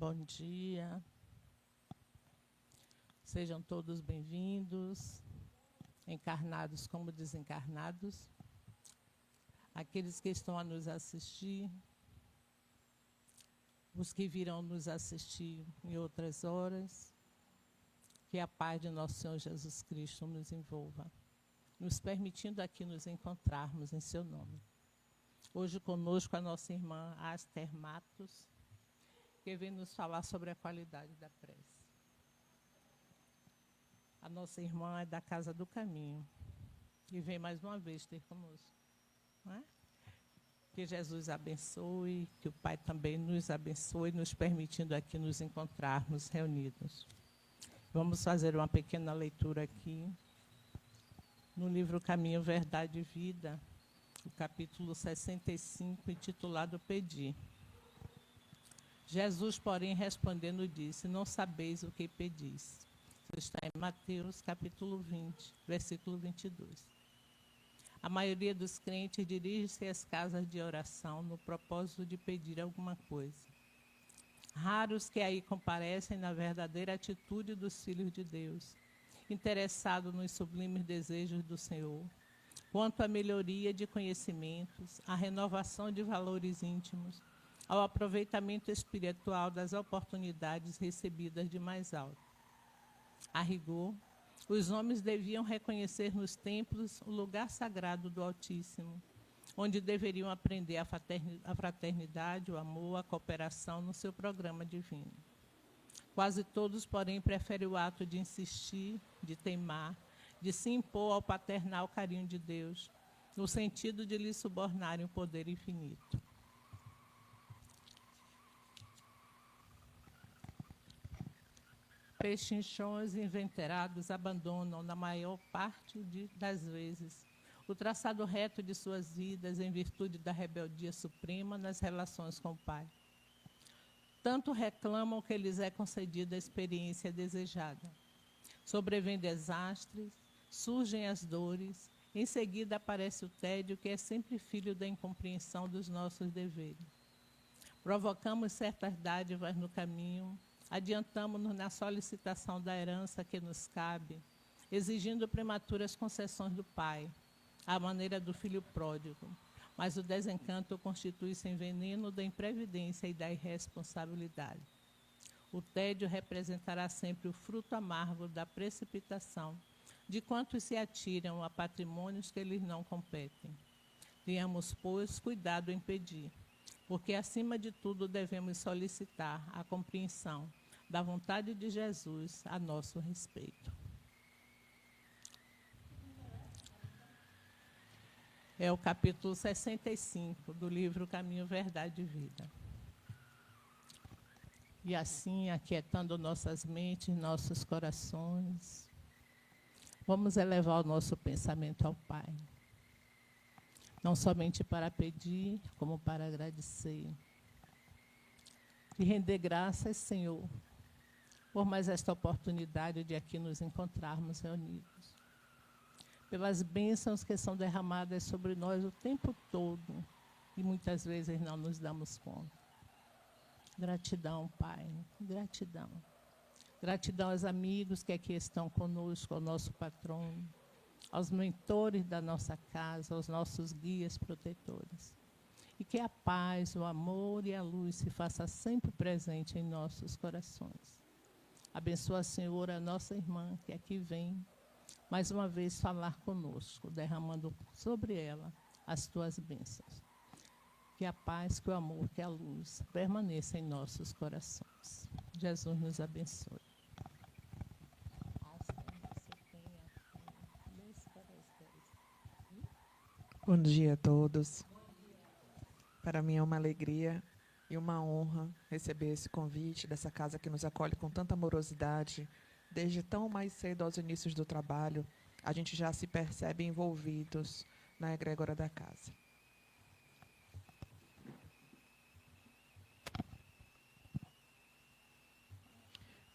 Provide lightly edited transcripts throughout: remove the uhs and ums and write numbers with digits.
Bom dia. Sejam todos bem-vindos, encarnados como desencarnados, aqueles que estão a nos assistir, os que virão nos assistir em outras horas, que a paz de nosso Senhor Jesus Cristo nos envolva, nos permitindo aqui nos encontrarmos em seu nome. Hoje conosco a nossa irmã Aster Matos, que vem nos falar sobre a qualidade da prece. A nossa irmã é da Casa do Caminho e vem mais uma vez ter conosco. Não é? Que Jesus abençoe, que o Pai também nos abençoe, nos permitindo aqui nos encontrarmos reunidos. Vamos fazer uma pequena leitura aqui no livro Caminho, Verdade e Vida, o capítulo 65, intitulado Pedir. Jesus, porém, respondendo, disse: Não sabeis o que pedis. Isso está em Mateus, capítulo 20, versículo 22. A maioria dos crentes dirige-se às casas de oração no propósito de pedir alguma coisa. Raros que aí comparecem na verdadeira atitude dos filhos de Deus, interessados nos sublimes desejos do Senhor, quanto à melhoria de conhecimentos, à renovação de valores íntimos, ao aproveitamento espiritual das oportunidades recebidas de mais alto. A rigor, os homens deviam reconhecer nos templos o lugar sagrado do Altíssimo, onde deveriam aprender a fraternidade, o amor, a cooperação no seu programa divino. Quase todos, porém, preferem o ato de insistir, de teimar, de se impor ao paternal carinho de Deus, no sentido de lhe subornarem o poder infinito. Pechinchões inveterados abandonam, na maior parte das vezes, o traçado reto de suas vidas em virtude da rebeldia suprema nas relações com o Pai. Tanto reclamam que lhes é concedida a experiência desejada. Sobrevêm desastres, surgem as dores, em seguida aparece o tédio, que é sempre filho da incompreensão dos nossos deveres. Provocamos certas dádivas no caminho, adiantamo-nos na solicitação da herança que nos cabe, exigindo prematuras concessões do Pai, à maneira do filho pródigo, mas o desencanto constitui-se em veneno da imprevidência e da irresponsabilidade. O tédio representará sempre o fruto amargo da precipitação, de quantos se atiram a patrimônios que lhes não competem. Tenhamos, pois, cuidado em pedir, porque, acima de tudo, devemos solicitar a compreensão da vontade de Jesus a nosso respeito. É o capítulo 65 do livro Caminho, Verdade e Vida. E assim, aquietando nossas mentes, nossos corações, vamos elevar o nosso pensamento ao Pai. Não somente para pedir, como para agradecer. E render graças, Senhor, por mais esta oportunidade de aqui nos encontrarmos reunidos. Pelas bênçãos que são derramadas sobre nós o tempo todo e muitas vezes não nos damos conta. Gratidão, Pai, gratidão. Gratidão aos amigos que aqui estão conosco, ao nosso patrono, aos mentores da nossa casa, aos nossos guias protetores. E que a paz, o amor e a luz se faça sempre presente em nossos corações. Abençoa, Senhor, a nossa irmã que aqui vem, mais uma vez, falar conosco, derramando sobre ela as tuas bênçãos. Que a paz, que o amor, que a luz permaneça em nossos corações. Jesus nos abençoe. Bom dia a todos. Para mim é uma alegria e uma honra receber esse convite dessa casa que nos acolhe com tanta amorosidade. Desde tão mais cedo aos inícios do trabalho, a gente já se percebe envolvidos na egrégora da casa.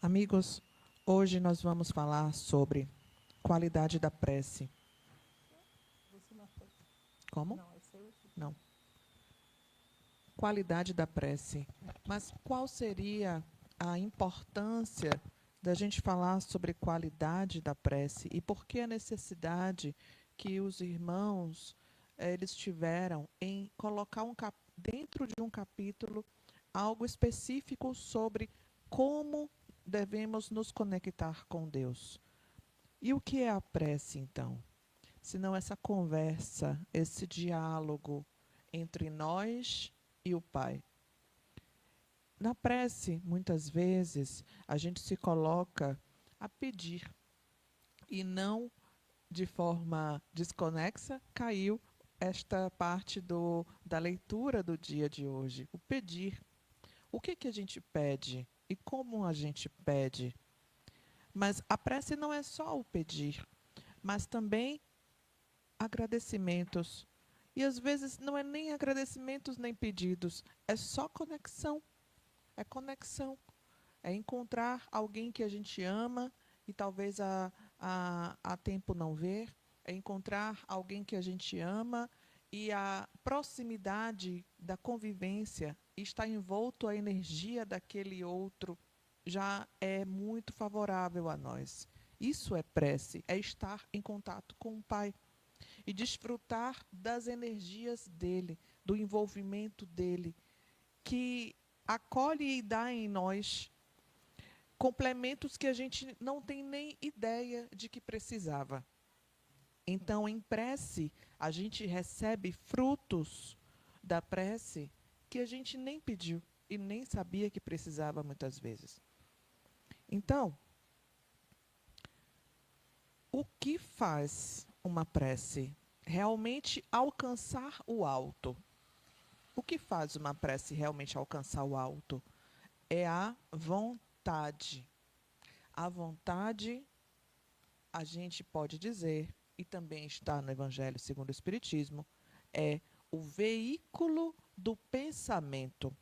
Amigos, hoje nós vamos falar sobre qualidade da prece. Como? Não. Qualidade da prece. Mas qual seria a importância da gente falar sobre qualidade da prece e por que a necessidade que os irmãos eles tiveram em colocar dentro de um capítulo algo específico sobre como devemos nos conectar com Deus. E o que é a prece, então? Senão essa conversa, esse diálogo entre nós e o Pai. Na prece, muitas vezes, a gente se coloca a pedir e não de forma desconexa caiu esta parte da leitura do dia de hoje, o pedir. O que a gente pede e como a gente pede? Mas a prece não é só o pedir, mas também agradecimentos. E às vezes não é nem agradecimentos nem pedidos, é só conexão. É conexão. É encontrar alguém que a gente ama e talvez há tempo não ver. É encontrar alguém que a gente ama e a proximidade da convivência está envolto a energia daquele outro já é muito favorável a nós. Isso é prece, é estar em contato com o Pai e desfrutar das energias dele, do envolvimento dele, que acolhe e dá em nós complementos que a gente não tem nem ideia de que precisava. Então, em prece, a gente recebe frutos da prece que a gente nem pediu e nem sabia que precisava muitas vezes. Então, o que faz uma prece realmente alcançar o alto? O que faz uma prece realmente alcançar o alto? É a vontade. A vontade, a gente pode dizer, e também está no Evangelho segundo o Espiritismo, é o veículo do pensamento.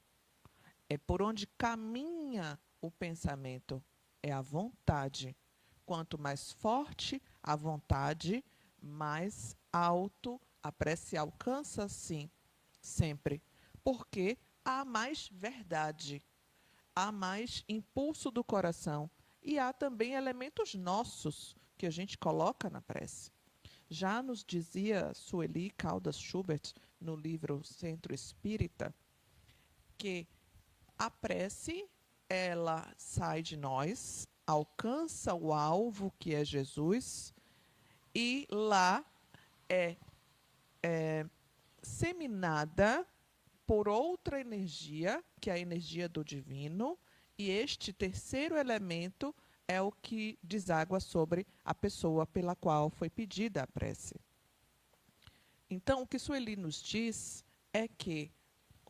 É por onde caminha o pensamento. É a vontade. Quanto mais forte a vontade, mais alto a prece alcança, sim, sempre. Porque há mais verdade, há mais impulso do coração e há também elementos nossos que a gente coloca na prece. Já nos dizia Sueli Caldas Schubert, no livro Centro Espírita, que a prece, ela sai de nós, alcança o alvo, que é Jesus, e lá é seminada por outra energia, que é a energia do divino, e este terceiro elemento é o que deságua sobre a pessoa pela qual foi pedida a prece. Então, o que Sueli nos diz é que,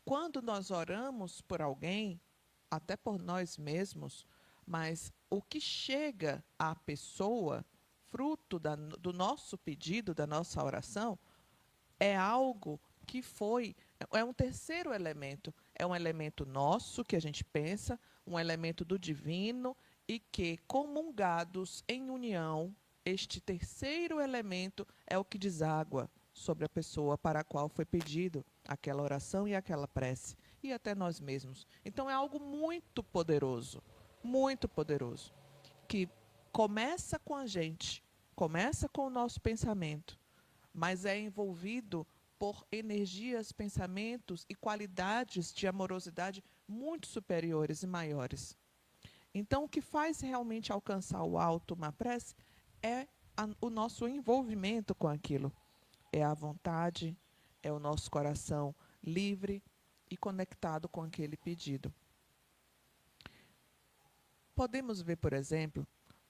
quando nós oramos por alguém, até por nós mesmos, mas o que chega à pessoa, fruto do nosso pedido, da nossa oração, é algo que é um terceiro elemento. É um elemento nosso, que a gente pensa, um elemento do divino, e que, comungados em união, este terceiro elemento é o que deságua sobre a pessoa para a qual foi pedido aquela oração e aquela prece, e até nós mesmos. Então é algo muito poderoso, que começa com a gente, começa com o nosso pensamento, mas é envolvido por energias, pensamentos e qualidades de amorosidade muito superiores e maiores. Então, o que faz realmente alcançar o alto uma prece é o nosso envolvimento com aquilo. É a vontade, é o nosso coração livre e conectado com aquele pedido. Podemos ver, por exemplo,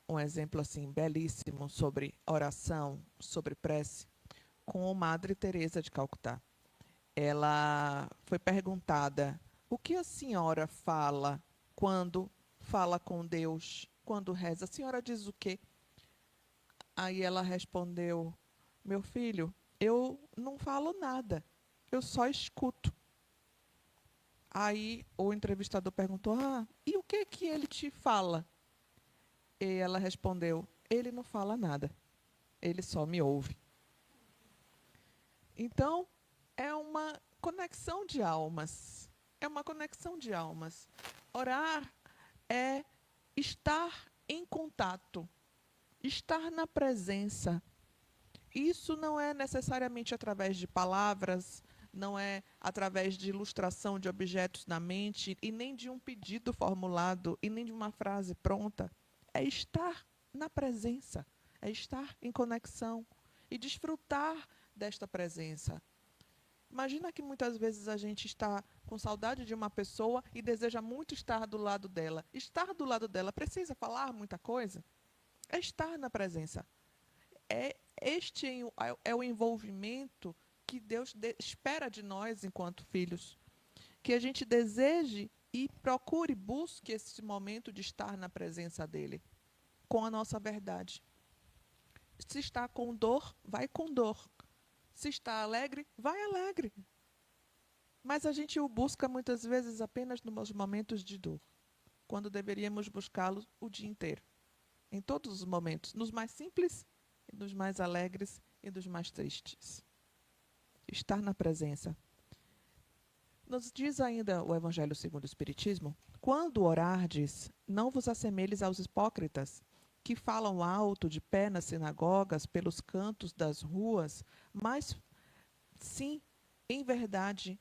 um exemplo assim belíssimo sobre oração, sobre prece, com Madre Teresa de Calcutá. Ela foi perguntada: o que a senhora fala quando fala com Deus, quando reza? A senhora diz o quê? Aí ela respondeu: meu filho, eu não falo nada, eu só escuto. Aí o entrevistador perguntou: e o que ele te fala? E ela respondeu: ele não fala nada, ele só me ouve. Então, é uma conexão de almas. É uma conexão de almas. Orar é estar em contato, estar na presença. Isso não é necessariamente através de palavras, não é através de ilustração de objetos na mente, e nem de um pedido formulado, e nem de uma frase pronta. É estar na presença, é estar em conexão e desfrutar desta presença. Imagina que muitas vezes a gente está com saudade de uma pessoa e deseja muito estar do lado dela. Estar do lado dela precisa falar muita coisa? É estar na presença. Este é o envolvimento que Deus espera de nós enquanto filhos. Que a gente deseje e procure, busque esse momento de estar na presença dEle, com a nossa verdade. Se está com dor, vai com dor. Se está alegre, vai alegre. Mas a gente o busca muitas vezes apenas nos momentos de dor, quando deveríamos buscá-lo o dia inteiro. Em todos os momentos, nos mais simples, nos mais alegres e dos mais tristes. Estar na presença. Nos diz ainda o Evangelho segundo o Espiritismo: quando orardes, não vos assemelhes aos hipócritas, que falam alto de pé nas sinagogas, pelos cantos das ruas, mas sim, em verdade,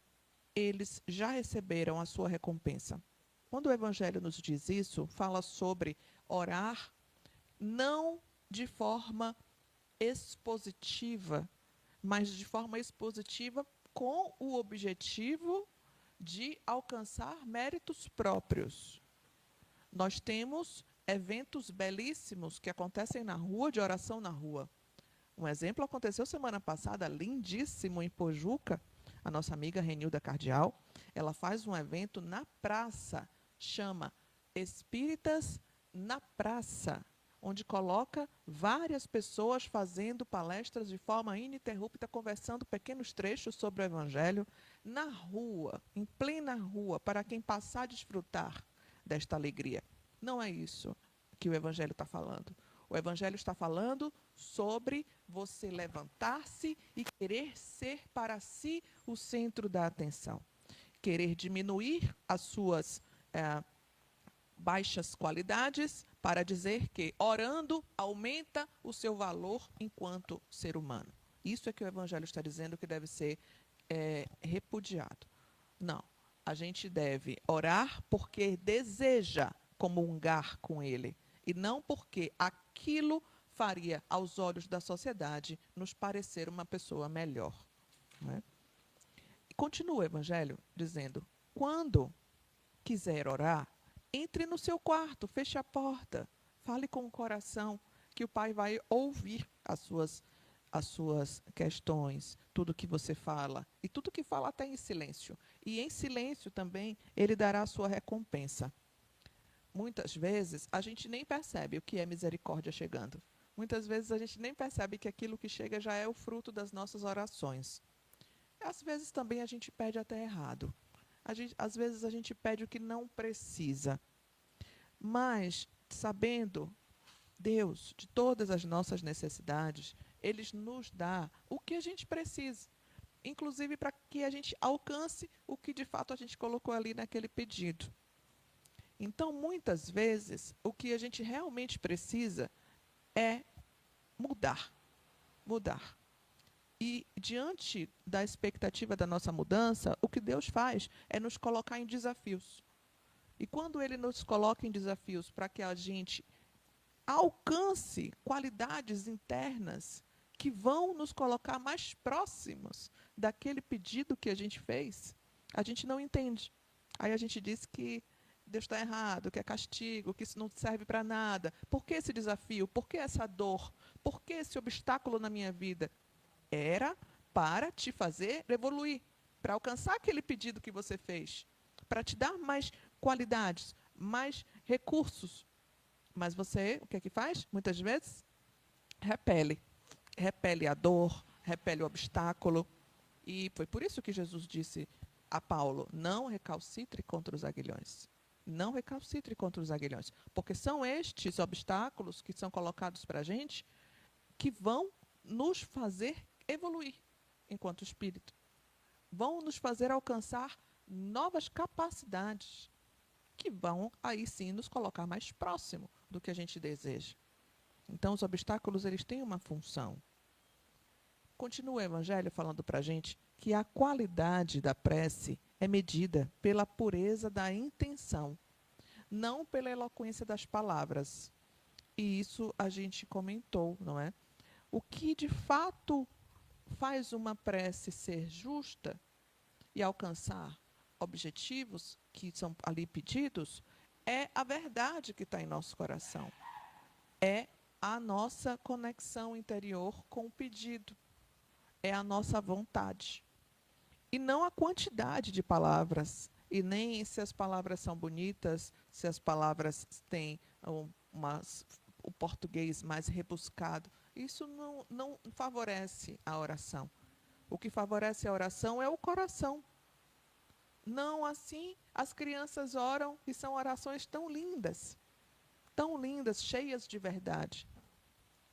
eles já receberam a sua recompensa. Quando o Evangelho nos diz isso, fala sobre orar não de forma expositiva, mas de forma expositiva com o objetivo de alcançar méritos próprios. Nós temos eventos belíssimos que acontecem na rua, de oração na rua. Um exemplo aconteceu semana passada, lindíssimo, em Pojuca. A nossa amiga Renilda Cardial, ela faz um evento na praça, chama Espíritas na Praça, onde coloca várias pessoas fazendo palestras de forma ininterrupta, conversando pequenos trechos sobre o Evangelho, na rua, em plena rua, para quem passar a desfrutar desta alegria. Não é isso que o Evangelho está falando. O Evangelho está falando sobre você levantar-se e querer ser para si o centro da atenção. Querer diminuir as suas baixas qualidades para dizer que, orando, aumenta o seu valor enquanto ser humano. Isso é que o Evangelho está dizendo que deve ser repudiado. Não. A gente deve orar porque deseja comungar com Ele, e não porque aquilo faria, aos olhos da sociedade, nos parecer uma pessoa melhor. Não é? E continua o Evangelho dizendo: quando quiser orar, entre no seu quarto, feche a porta, fale com o coração, que o Pai vai ouvir as suas questões, tudo que você fala, e tudo que fala até em silêncio. E em silêncio também Ele dará a sua recompensa. Muitas vezes a gente nem percebe o que é misericórdia chegando. Muitas vezes a gente nem percebe que aquilo que chega já é o fruto das nossas orações. Às vezes também a gente pede até errado. Às vezes a gente pede o que não precisa. Mas, sabendo, Deus, de todas as nossas necessidades, Ele nos dá o que a gente precisa. Inclusive para que a gente alcance o que de fato a gente colocou ali naquele pedido. Então, muitas vezes, o que a gente realmente precisa é mudar. Mudar. E, diante da expectativa da nossa mudança, o que Deus faz é nos colocar em desafios. E quando Ele nos coloca em desafios para que a gente alcance qualidades internas que vão nos colocar mais próximos daquele pedido que a gente fez, a gente não entende. Aí a gente diz que Deus está errado, que é castigo, que isso não serve para nada. Por que esse desafio? Por que essa dor? Por que esse obstáculo na minha vida? Era para te fazer evoluir, para alcançar aquele pedido que você fez, para te dar mais qualidades, mais recursos. Mas você, o que é que faz? Muitas vezes, repele. Repele a dor, repele o obstáculo. E foi por isso que Jesus disse a Paulo: não recalcitre contra os aguilhões. Não recalcitre contra os aguilhões. Porque são estes obstáculos que são colocados para a gente que vão nos fazer evoluir enquanto espírito. Vão nos fazer alcançar novas capacidades que vão aí sim nos colocar mais próximo do que a gente deseja. Então, os obstáculos, eles têm uma função. Continua o Evangelho falando para a gente que a qualidade da prece é medida pela pureza da intenção, não pela eloquência das palavras. E isso a gente comentou, não é? O que de fato faz uma prece ser justa e alcançar objetivos que são ali pedidos é a verdade que está em nosso coração. É a nossa conexão interior com o pedido. É a nossa vontade. E não a quantidade de palavras. E nem se as palavras são bonitas, se as palavras têm o português mais rebuscado. Isso não favorece a oração. O que favorece a oração é o coração. Não assim, as crianças oram e são orações tão lindas, cheias de verdade.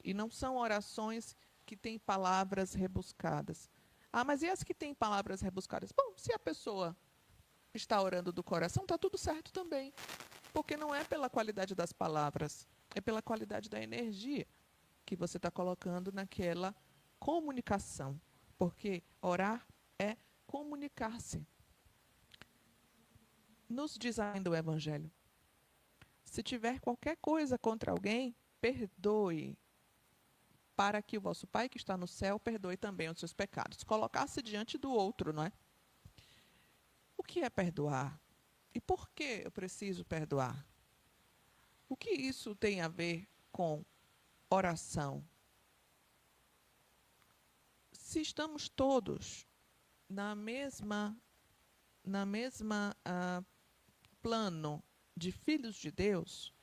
E não são orações que têm palavras rebuscadas. Ah, mas e as que têm palavras rebuscadas? Bom, se a pessoa está orando do coração, está tudo certo também. Porque não é pela qualidade das palavras, é pela qualidade da energia que você está colocando naquela comunicação. Porque orar é comunicar-se. Nos diz ainda o Evangelho: se tiver qualquer coisa contra alguém, perdoe, para que o vosso Pai que está no céu perdoe também os seus pecados. Colocar-se diante do outro, não é? O que é perdoar? E por que eu preciso perdoar? O que isso tem a ver com oração? Se estamos todos na mesma plano de filhos de Deus,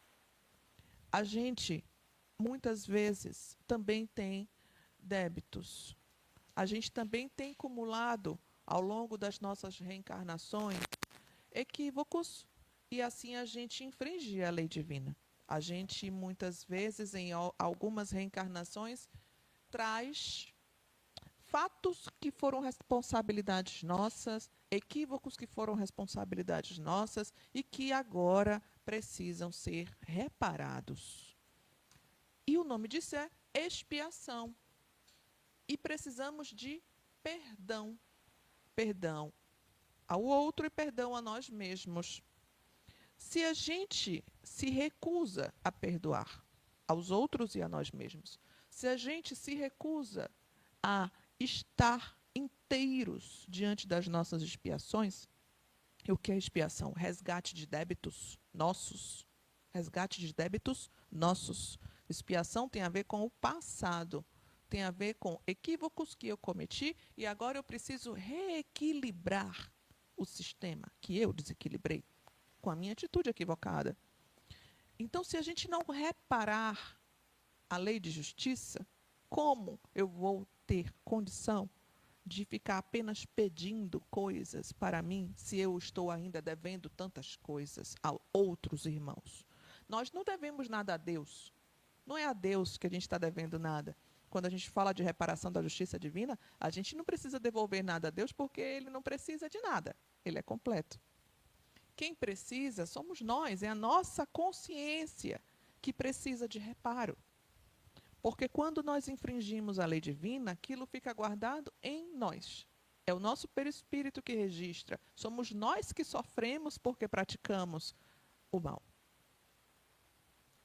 a gente muitas vezes também tem débitos. A gente também tem acumulado ao longo das nossas reencarnações equívocos e assim a gente infringe a lei divina. A gente muitas vezes em algumas reencarnações traz fatos que foram responsabilidades nossas, equívocos que foram responsabilidades nossas e que agora precisam ser reparados. E o nome disso é expiação. E precisamos de perdão. Perdão ao outro e perdão a nós mesmos. Se a gente se recusa a perdoar aos outros e a nós mesmos, se a gente se recusa a estar inteiros diante das nossas expiações, o que é expiação? Resgate de débitos nossos. Resgate de débitos nossos. Expiação tem a ver com o passado, tem a ver com equívocos que eu cometi e agora eu preciso reequilibrar o sistema que eu desequilibrei com a minha atitude equivocada. Então, se a gente não reparar a lei de justiça, como eu vou ter condição de ficar apenas pedindo coisas para mim, se eu estou ainda devendo tantas coisas a outros irmãos? Nós não devemos nada a Deus. Não é a Deus que a gente está devendo nada. Quando a gente fala de reparação da justiça divina, a gente não precisa devolver nada a Deus porque Ele não precisa de nada. Ele é completo. Quem precisa somos nós, é a nossa consciência que precisa de reparo. Porque quando nós infringimos a lei divina, aquilo fica guardado em nós. É o nosso perispírito que registra. Somos nós que sofremos porque praticamos o mal.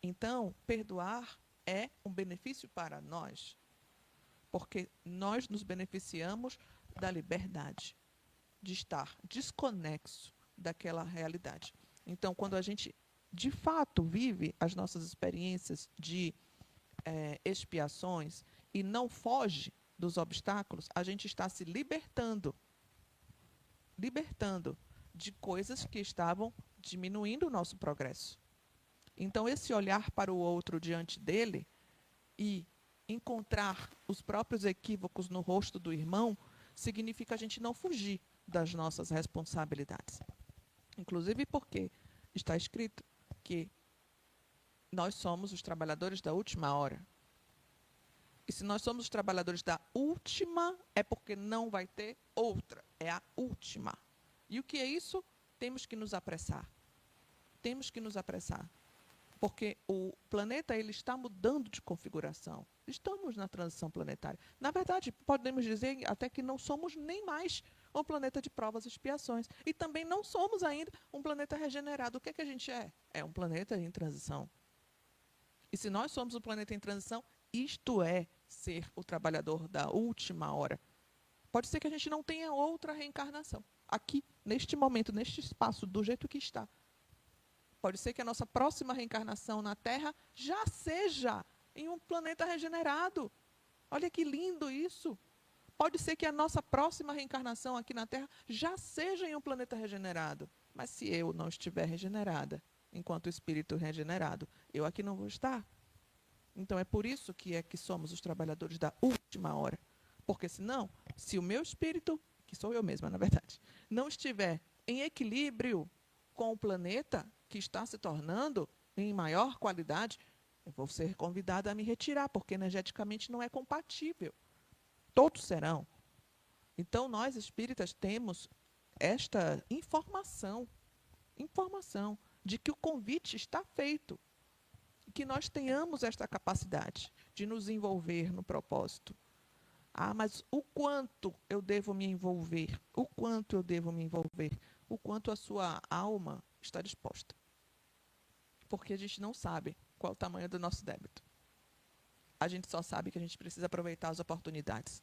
Então, perdoar é um benefício para nós, porque nós nos beneficiamos da liberdade de estar desconexo daquela realidade. Então, quando a gente, de fato, vive as nossas experiências de expiações e não foge dos obstáculos, a gente está se libertando de coisas que estavam diminuindo o nosso progresso. Então, esse olhar para o outro diante dele e encontrar os próprios equívocos no rosto do irmão significa a gente não fugir das nossas responsabilidades. Inclusive porque está escrito que nós somos os trabalhadores da última hora. E se nós somos os trabalhadores da última, é porque não vai ter outra. É a última. E o que é isso? Temos que nos apressar. temos que nos apressar. Porque o planeta ele está mudando de configuração. Estamos na transição planetária. Na verdade, podemos dizer até que não somos nem mais um planeta de provas e expiações. E também não somos ainda um planeta regenerado. O que é que a gente é? É um planeta em transição. E se nós somos um planeta em transição, isto é ser o trabalhador da última hora. Pode ser que a gente não tenha outra reencarnação. Aqui, neste momento, neste espaço, do jeito que está. Pode ser que a nossa próxima reencarnação na Terra já seja em um planeta regenerado. Olha que lindo isso. Pode ser que a nossa próxima reencarnação aqui na Terra já seja em um planeta regenerado. Mas se eu não estiver regenerada, enquanto espírito regenerado, eu aqui não vou estar. Então é por isso que somos os trabalhadores da última hora. Porque senão, se o meu espírito, que sou eu mesma, na verdade, não estiver em equilíbrio com o planeta, que está se tornando em maior qualidade, eu vou ser convidada a me retirar, porque energeticamente não é compatível. Todos serão. Então, nós espíritas temos esta informação de que o convite está feito, que nós tenhamos esta capacidade de nos envolver no propósito. Ah, mas o quanto eu devo me envolver? O quanto eu devo me envolver? O quanto a sua alma está disposta? Porque a gente não sabe qual é o tamanho do nosso débito. A gente só sabe que a gente precisa aproveitar as oportunidades.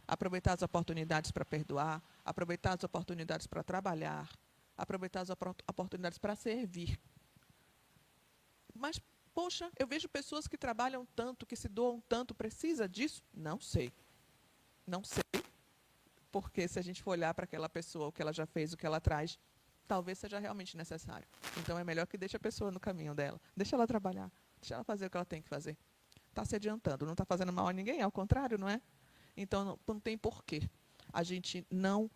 Aproveitar as oportunidades para perdoar, aproveitar as oportunidades para trabalhar, aproveitar as oportunidades para servir. Mas, poxa, eu vejo pessoas que trabalham tanto, que se doam tanto, precisa disso? Não sei. Não sei. Porque se a gente for olhar para aquela pessoa, o que ela já fez, o que ela traz, talvez seja realmente necessário. Então é melhor que deixe a pessoa no caminho dela. Deixa ela trabalhar. Deixa ela fazer o que ela tem que fazer. Está se adiantando, não está fazendo mal a ninguém, ao contrário, não é? Então não tem porquê a gente não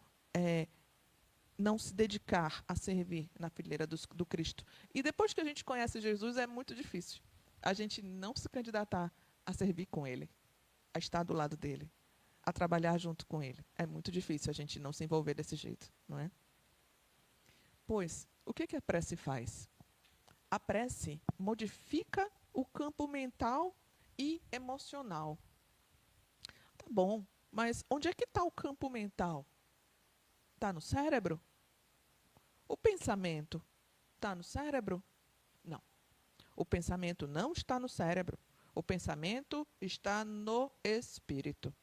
se dedicar a servir na fileira do Cristo. E depois que a gente conhece Jesus, é muito difícil a gente não se candidatar a servir com Ele, a estar do lado dEle, a trabalhar junto com Ele. É muito difícil a gente não se envolver desse jeito, não é? Pois, o que a prece faz? A prece modifica o campo mental e emocional. Tá bom, mas onde é que está o campo mental? Está no cérebro? O pensamento está no cérebro? Não. O pensamento não está no cérebro. O pensamento está no espírito.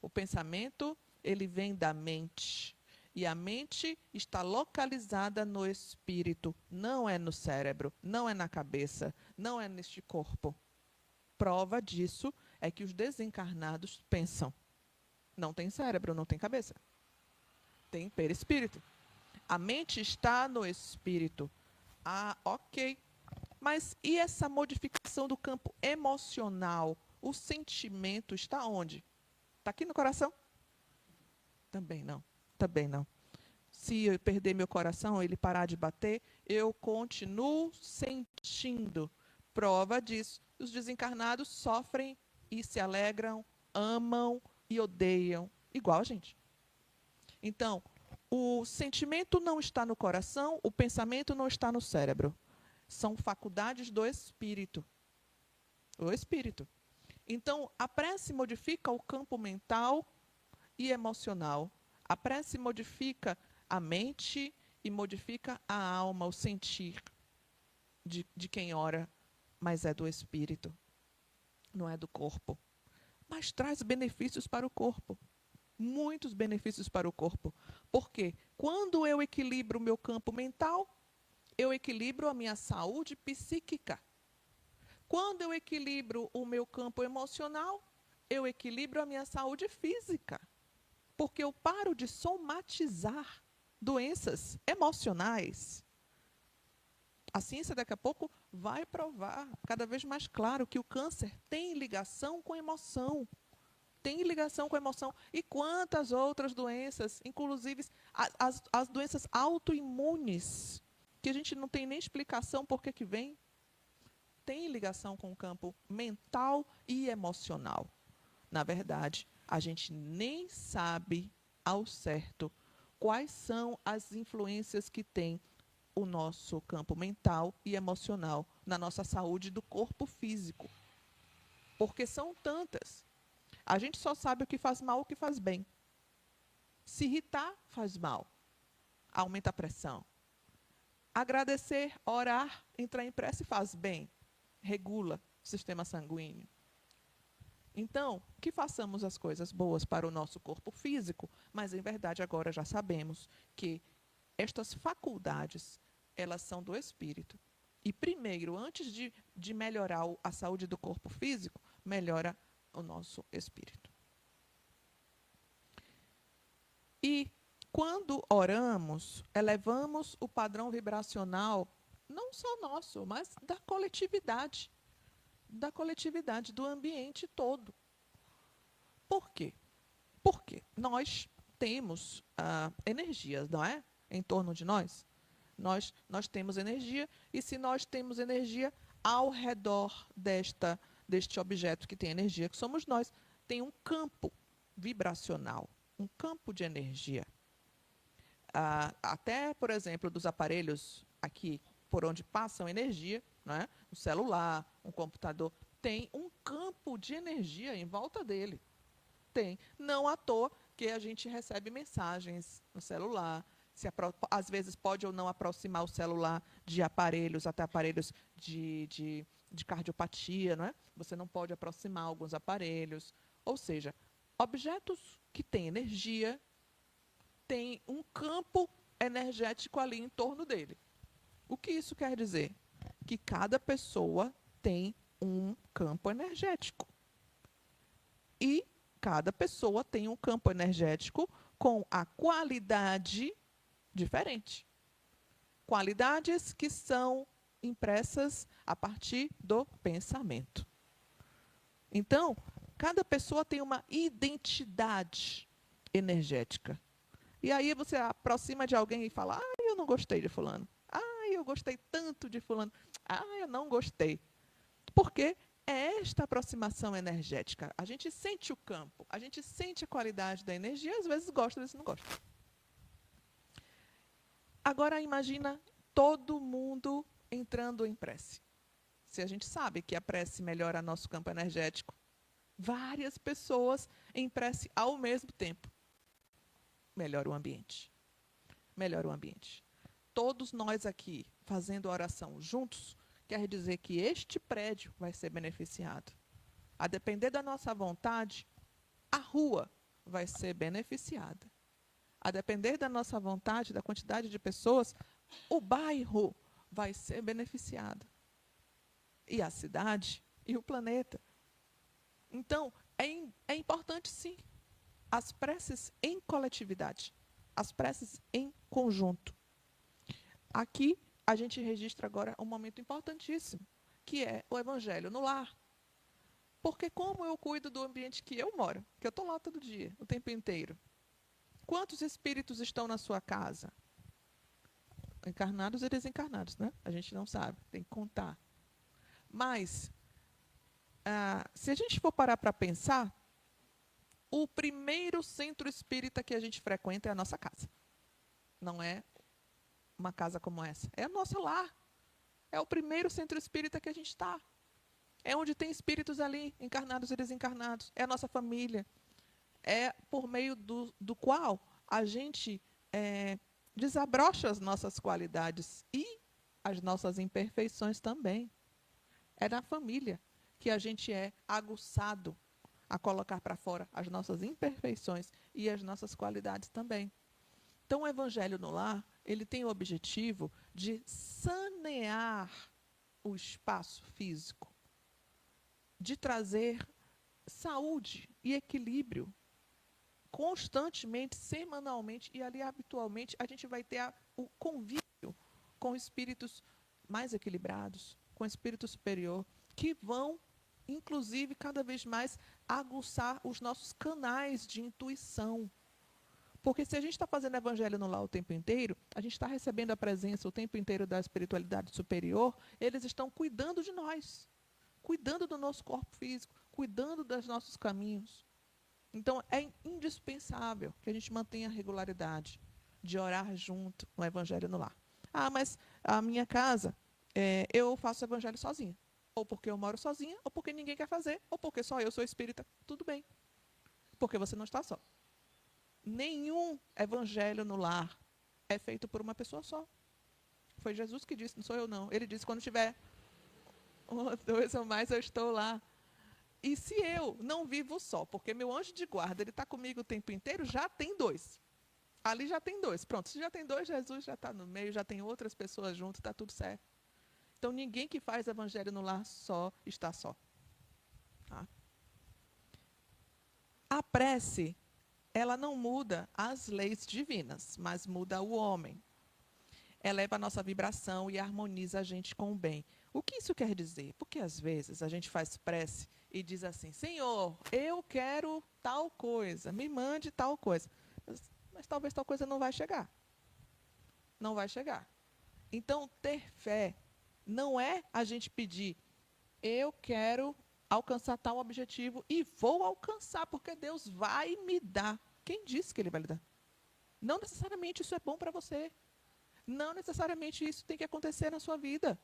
O pensamento, ele vem da mente. E a mente está localizada no espírito, não é no cérebro, não é na cabeça, não é neste corpo. Prova disso é que os desencarnados pensam. Não tem cérebro, não tem cabeça. Tem perispírito. A mente está no espírito. Ah, ok. Mas e essa modificação do campo emocional? O sentimento está onde? Está aqui no coração? Também não. Também não. Se eu perder meu coração, ele parar de bater, eu continuo sentindo. Prova disso. Os desencarnados sofrem e se alegram, amam e odeiam, igual a gente. Então, o sentimento não está no coração, o pensamento não está no cérebro. São faculdades do espírito. O espírito. Então, a prece modifica o campo mental e emocional. A prece modifica a mente e modifica a alma, o sentir de quem ora, mas é do espírito, não é do corpo. Mas traz benefícios para o corpo. Muitos benefícios para o corpo. Porque quando eu equilibro o meu campo mental, eu equilibro a minha saúde psíquica. Quando eu equilibro o meu campo emocional, eu equilibro a minha saúde física. Porque eu paro de somatizar doenças emocionais. A ciência daqui a pouco vai provar cada vez mais claro que o câncer tem ligação com emoção. Tem ligação com emoção. E quantas outras doenças, inclusive as doenças autoimunes, que a gente não tem nem explicação por que vem, tem ligação com o campo mental e emocional. Na verdade, a gente nem sabe ao certo quais são as influências que tem o nosso campo mental e emocional, na nossa saúde do corpo físico. Porque são tantas. A gente só sabe o que faz mal e o que faz bem. Se irritar, faz mal. Aumenta a pressão. Agradecer, orar, entrar em prece faz bem. Regula o sistema sanguíneo. Então, que façamos as coisas boas para o nosso corpo físico, mas, em verdade, agora já sabemos que estas faculdades, elas são do espírito. E, primeiro, antes de melhorar a saúde do corpo físico, melhora o nosso espírito. E, quando oramos, elevamos o padrão vibracional, não só nosso, mas da coletividade, do ambiente todo. Por quê? Porque nós temos energias, não é? Em torno de nós. Nós temos energia, e se nós temos energia ao redor deste objeto que tem energia, que somos nós, tem um campo vibracional, um campo de energia. Até, por exemplo, dos aparelhos aqui, por onde passam energia, não é? O celular, um computador, tem um campo de energia em volta dele. Tem. Não à toa que a gente recebe mensagens no celular. Às vezes pode ou não aproximar o celular de aparelhos, até aparelhos de cardiopatia, não é? Você não pode aproximar alguns aparelhos. Ou seja, objetos que têm energia têm um campo energético ali em torno dele. O que isso quer dizer? Que cada pessoa tem um campo energético. E cada pessoa tem um campo energético com a qualidade diferente. Qualidades que são impressas a partir do pensamento. Então, cada pessoa tem uma identidade energética. E aí você aproxima de alguém e fala: eu não gostei de fulano. Eu gostei tanto de fulano. Eu não gostei. Porque é esta aproximação energética. A gente sente o campo, a gente sente a qualidade da energia, às vezes gosta, às vezes não gosta. Agora imagina todo mundo entrando em prece. Se a gente sabe que a prece melhora nosso campo energético, várias pessoas em prece ao mesmo tempo, melhora o ambiente. Melhora o ambiente. Todos nós aqui fazendo oração juntos, quer dizer que este prédio vai ser beneficiado. A depender da nossa vontade, a rua vai ser beneficiada. A depender da nossa vontade, da quantidade de pessoas, o bairro vai ser beneficiado. E a cidade e o planeta. Então, é importante, sim, as preces em coletividade, as preces em conjunto. Aqui, a gente registra agora um momento importantíssimo, que é o Evangelho no lar. Porque como eu cuido do ambiente que eu moro, que eu estou lá todo dia, o tempo inteiro. Quantos espíritos estão na sua casa? Encarnados e desencarnados, né? A gente não sabe, tem que contar. Mas, se a gente for parar para pensar, o primeiro centro espírita que a gente frequenta é a nossa casa. Não é uma casa como essa. É a nossa lar. É o primeiro centro espírita que a gente está. É onde tem espíritos ali, encarnados e desencarnados. É a nossa família. É por meio do qual a gente desabrocha as nossas qualidades e as nossas imperfeições também. É na família que a gente é aguçado a colocar para fora as nossas imperfeições e as nossas qualidades também. Então, o Evangelho no Lar, ele tem o objetivo de sanear o espaço físico, de trazer saúde e equilíbrio constantemente, semanalmente, e ali habitualmente a gente vai ter o convívio com espíritos mais equilibrados, com espírito superior, que vão, inclusive, cada vez mais aguçar os nossos canais de intuição. Porque se a gente está fazendo evangelho no lar o tempo inteiro, a gente está recebendo a presença o tempo inteiro da espiritualidade superior, eles estão cuidando de nós, cuidando do nosso corpo físico, cuidando dos nossos caminhos. Então, é indispensável que a gente mantenha a regularidade de orar junto no evangelho no lar. Ah, mas a minha casa, eu faço evangelho sozinha. Ou porque eu moro sozinha, ou porque ninguém quer fazer, ou porque só eu sou espírita. Tudo bem, porque você não está só. Nenhum evangelho no lar é feito por uma pessoa só. Foi Jesus que disse, não sou eu não. Ele disse, quando tiver um, dois ou mais, eu estou lá. E se eu não vivo só, porque meu anjo de guarda, ele está comigo o tempo inteiro, já tem dois. Ali já tem dois. Pronto, se já tem dois, Jesus já está no meio, já tem outras pessoas junto, está tudo certo. Então, ninguém que faz evangelho no lar só está só. Tá? A prece, ela não muda as leis divinas, mas muda o homem. Eleva a nossa vibração e harmoniza a gente com o bem. O que isso quer dizer? Porque às vezes a gente faz prece e diz assim, Senhor, eu quero tal coisa, me mande tal coisa. Mas talvez tal coisa não vai chegar. Não vai chegar. Então, ter fé não é a gente pedir, eu quero alcançar tal objetivo e vou alcançar, porque Deus vai me dar. Quem disse que Ele vai lhe dar? Não necessariamente isso é bom para você. Não necessariamente isso tem que acontecer na sua vida.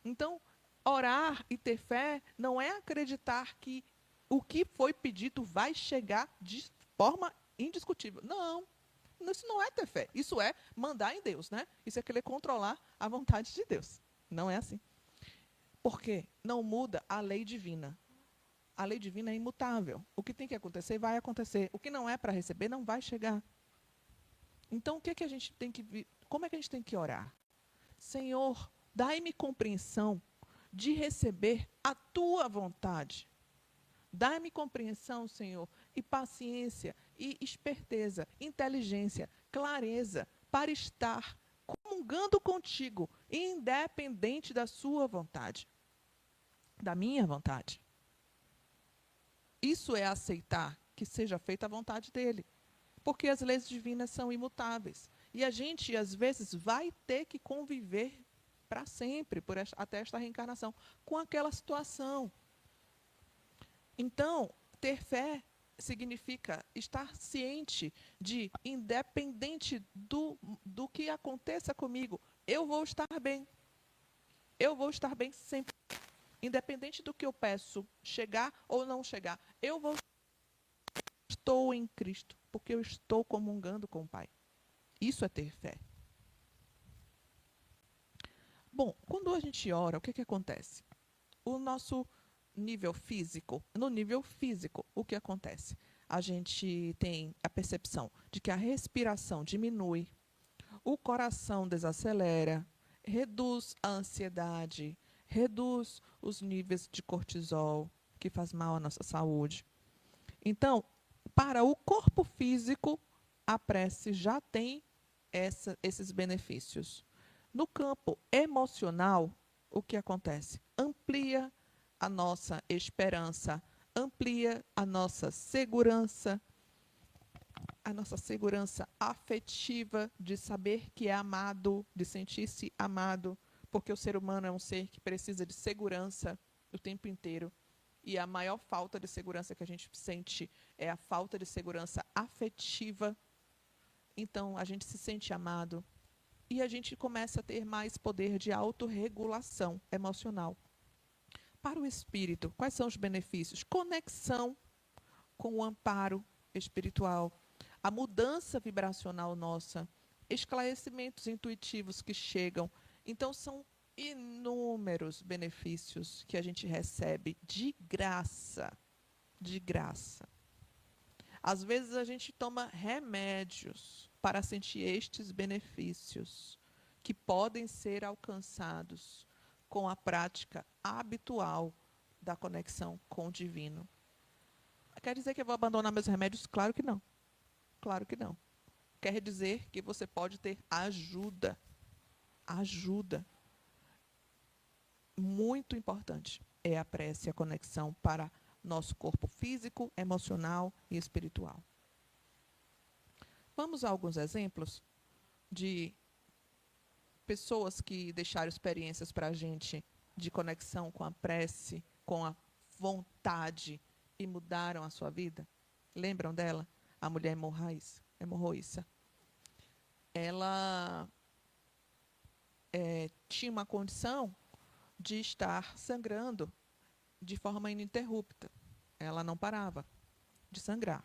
Então, orar e ter fé não é acreditar que o que foi pedido vai chegar de forma indiscutível. Não. Isso não é ter fé. Isso é mandar em Deus, né? Isso é querer controlar a vontade de Deus. Não é assim. Porque não muda a lei divina. A lei divina é imutável. O que tem que acontecer, vai acontecer. O que não é para receber, não vai chegar. Então, o que, é que a gente tem que... Como é que a gente tem que orar? Senhor, dai-me compreensão de receber a tua vontade. Dai-me compreensão, Senhor, e paciência, e esperteza, inteligência, clareza, para estar comungando contigo, independente da sua vontade, da minha vontade. Isso é aceitar que seja feita a vontade dele, porque as leis divinas são imutáveis. E a gente, às vezes, vai ter que conviver para sempre, até esta reencarnação, com aquela situação. Então, ter fé significa estar ciente de, independente do que aconteça comigo, eu vou estar bem. Eu vou estar bem sempre. Independente do que eu peço, chegar ou não chegar, estou em Cristo, porque eu estou comungando com o Pai. Isso é ter fé. Bom, quando a gente ora, o que acontece? O nosso nível físico, no nível físico, o que acontece? A gente tem a percepção de que a respiração diminui, o coração desacelera, reduz a ansiedade, reduz os níveis de cortisol, que faz mal à nossa saúde. Então, para o corpo físico, a prece já tem esses benefícios. No campo emocional, o que acontece? Amplia a nossa esperança, amplia a nossa segurança afetiva de saber que é amado, de sentir-se amado, porque o ser humano é um ser que precisa de segurança o tempo inteiro. E a maior falta de segurança que a gente sente é a falta de segurança afetiva. Então, a gente se sente amado e a gente começa a ter mais poder de autorregulação emocional. Para o espírito, quais são os benefícios? Conexão com o amparo espiritual, a mudança vibracional nossa, esclarecimentos intuitivos que chegam. Então, são inúmeros benefícios que a gente recebe de graça. De graça. Às vezes, a gente toma remédios para sentir estes benefícios, que podem ser alcançados com a prática habitual da conexão com o divino. Quer dizer que eu vou abandonar meus remédios? Claro que não. Claro que não. Quer dizer que você pode ter ajuda. Ajuda. Muito importante é a prece e a conexão para nosso corpo físico, emocional e espiritual. Vamos a alguns exemplos de pessoas que deixaram experiências para a gente de conexão com a prece, com a vontade e mudaram a sua vida? Lembram dela? A mulher hemorroíça. Ela tinha uma condição de estar sangrando de forma ininterrupta. Ela não parava de sangrar.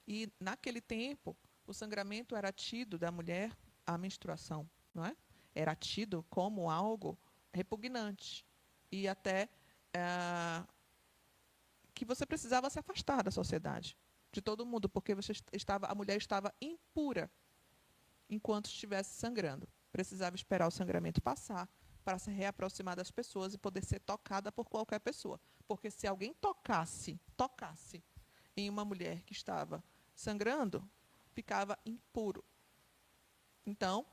E, naquele tempo, o sangramento era tido da mulher, a menstruação, não é? Era tido como algo repugnante. E até que você precisava se afastar da sociedade, de todo mundo, porque a mulher estava impura enquanto estivesse sangrando. Precisava esperar o sangramento passar para se reaproximar das pessoas e poder ser tocada por qualquer pessoa. Porque se alguém tocasse em uma mulher que estava sangrando, ficava impuro. Então,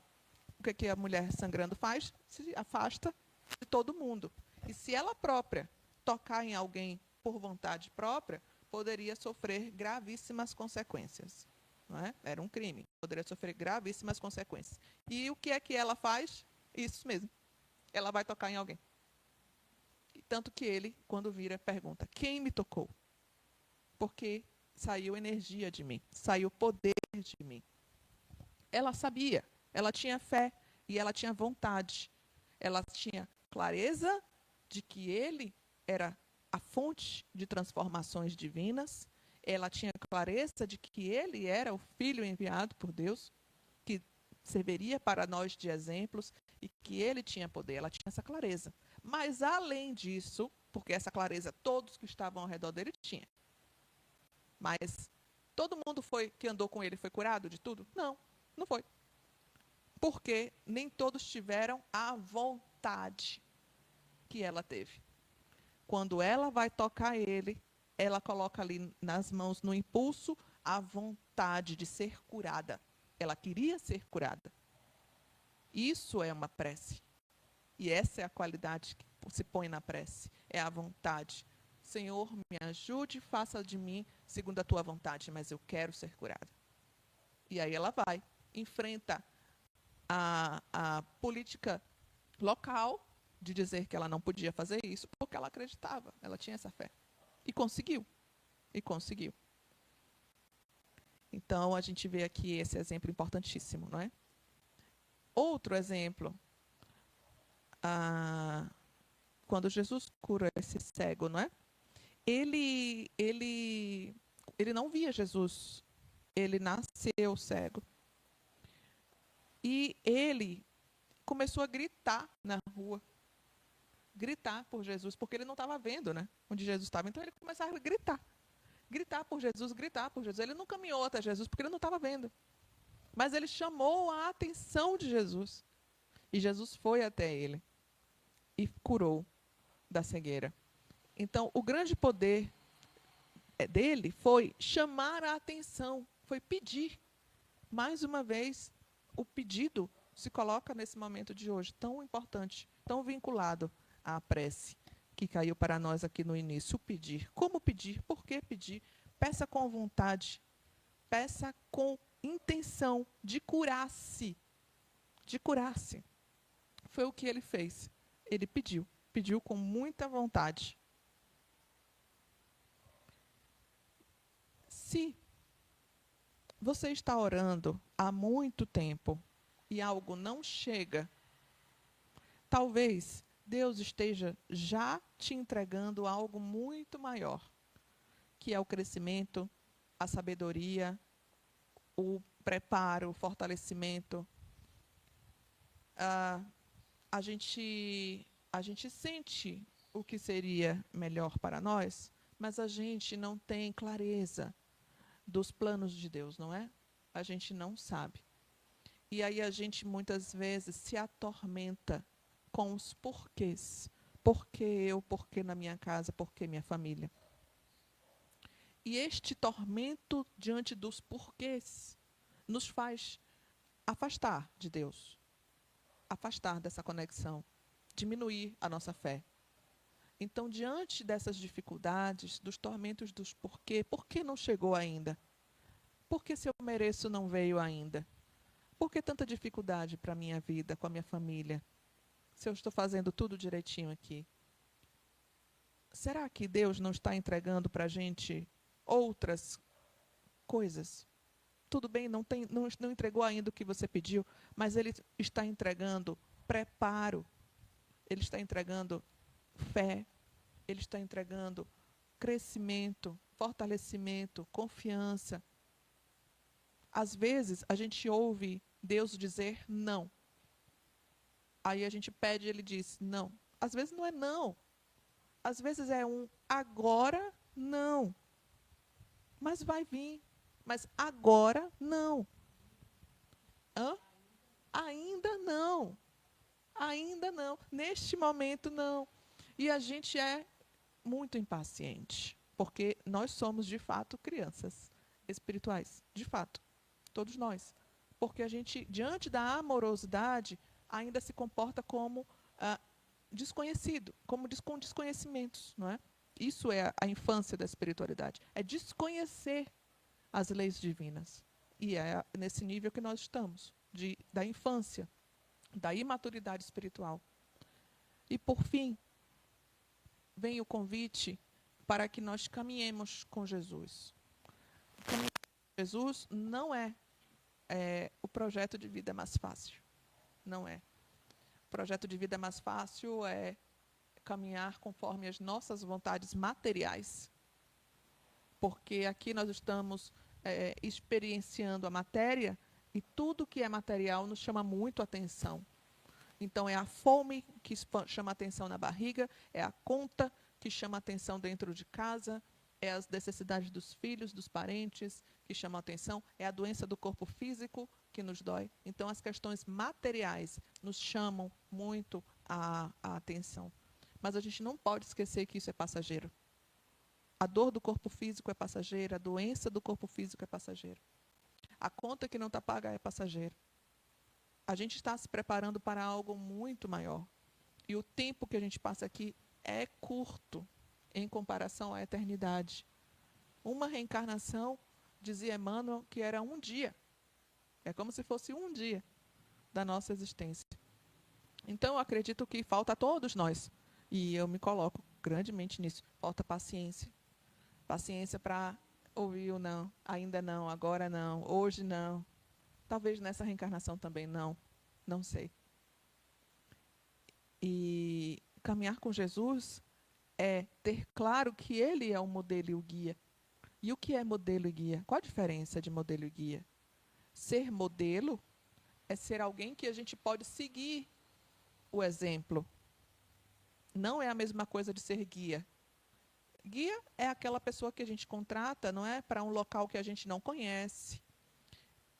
o que a mulher sangrando faz? Se afasta de todo mundo. E se ela própria tocar em alguém por vontade própria, poderia sofrer gravíssimas consequências. Não é? Era um crime, poderia sofrer gravíssimas consequências. E o que é que ela faz? Isso mesmo. Ela vai tocar em alguém. E tanto que ele, quando vira, pergunta: quem me tocou? Porque saiu energia de mim, saiu poder de mim. Ela sabia, ela tinha fé e ela tinha vontade. Ela tinha clareza de que ele era a fonte de transformações divinas. Ela tinha clareza de que ele era o Filho enviado por Deus, que serviria para nós de exemplos e que ele tinha poder. Ela tinha essa clareza. Mas, além disso, porque essa clareza todos que estavam ao redor dele tinham. Mas todo mundo que andou com ele foi curado de tudo? Não, não foi. Porque nem todos tiveram a vontade que ela teve. Quando ela vai tocar ele, ela coloca ali nas mãos, no impulso, a vontade de ser curada. Ela queria ser curada. Isso é uma prece. E essa é a qualidade que se põe na prece. É a vontade. Senhor, me ajude, faça de mim segundo a tua vontade, mas eu quero ser curada. E aí ela vai, enfrenta a política local de dizer que ela não podia fazer isso, porque ela acreditava, ela tinha essa fé. E conseguiu. E conseguiu. Então, a gente vê aqui esse exemplo importantíssimo, não é? Outro exemplo, quando Jesus cura esse cego, não é? Ele não via Jesus. Ele nasceu cego. E ele começou a gritar na rua. Gritar por Jesus, porque ele não estava vendo, né? Onde Jesus estava. Então ele começava a gritar. Gritar por Jesus, gritar por Jesus. Ele não caminhou até Jesus porque ele não estava vendo. Mas ele chamou a atenção de Jesus. E Jesus foi até ele e curou da cegueira. Então, o grande poder dele foi chamar a atenção, foi pedir. Mais uma vez, o pedido se coloca nesse momento de hoje, tão importante, tão vinculado à prece, que caiu para nós aqui no início. O pedir. Como pedir? Por que pedir? Peça com vontade. Peça com intenção de curar-se. De curar-se. Foi o que ele fez. Ele pediu. Pediu com muita vontade. Se você está orando há muito tempo e algo não chega, talvez Deus esteja já te entregando algo muito maior, que é o crescimento, a sabedoria, o preparo, o fortalecimento. A gente sente o que seria melhor para nós, mas a gente não tem clareza dos planos de Deus, não é? A gente não sabe. E aí a gente muitas vezes se atormenta com os porquês. Por que eu? Por que na minha casa? Por que minha família? E este tormento diante dos porquês nos faz afastar de Deus, afastar dessa conexão, diminuir a nossa fé. Então, diante dessas dificuldades, dos tormentos dos porquê, por que não chegou ainda? Por que se eu mereço não veio ainda? Por que tanta dificuldade para a minha vida, com a minha família? Se eu estou fazendo tudo direitinho aqui. Será que Deus não está entregando para a gente outras coisas? Tudo bem, não entregou ainda o que você pediu, mas Ele está entregando preparo. Ele está entregando fé, ele está entregando crescimento, fortalecimento, confiança. Às vezes, a gente ouve Deus dizer não. Aí a gente pede, ele diz não. Às vezes não é não. Às vezes é um agora não. Mas vai vir. Mas agora não. Hã? Ainda não. Ainda não. Neste momento não. E a gente é muito impaciente, porque nós somos, de fato, crianças espirituais. De fato. Todos nós. Porque a gente, diante da amorosidade, ainda se comporta como desconhecido, com desconhecimentos, não é? Isso é a infância da espiritualidade. É desconhecer as leis divinas. E é nesse nível que nós estamos, da infância, da imaturidade espiritual. E, por fim, vem o convite para que nós caminhemos com Jesus. Caminhar com Jesus não é o projeto de vida mais fácil. Não é. O projeto de vida mais fácil é caminhar conforme as nossas vontades materiais. Porque aqui nós estamos experienciando a matéria e tudo que é material nos chama muito a atenção. Então, é a fome que chama a atenção na barriga, é a conta que chama a atenção dentro de casa, é as necessidades dos filhos, dos parentes que chamam a atenção, é a doença do corpo físico que nos dói. Então, as questões materiais nos chamam muito a atenção. Mas a gente não pode esquecer que isso é passageiro. A dor do corpo físico é passageira, a doença do corpo físico é passageira. A conta que não está paga é passageira. A gente está se preparando para algo muito maior. E o tempo que a gente passa aqui é curto em comparação à eternidade. Uma reencarnação, dizia Emmanuel, que era um dia. É como se fosse um dia da nossa existência. Então, eu acredito que falta a todos nós, e eu me coloco grandemente nisso, falta paciência. Paciência para ouvir o não, ainda não, agora não, hoje não. Talvez nessa reencarnação também não, não sei. E caminhar com Jesus é ter claro que Ele é o modelo e o guia. E o que é modelo e guia? Qual a diferença de modelo e guia? Ser modelo é ser alguém que a gente pode seguir o exemplo. Não é a mesma coisa de ser guia. Guia é aquela pessoa que a gente contrata, não é, para um local que a gente não conhece.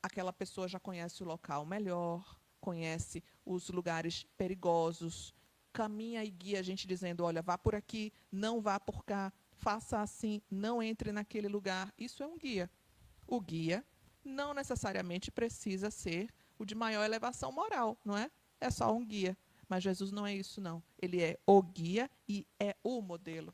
Aquela pessoa já conhece o local melhor, conhece os lugares perigosos, caminha e guia a gente dizendo, olha, vá por aqui, não vá por cá, faça assim, não entre naquele lugar. Isso é um guia. O guia não necessariamente precisa ser o de maior elevação moral, não é? É só um guia. Mas Jesus não é isso, não. Ele é o guia e é o modelo.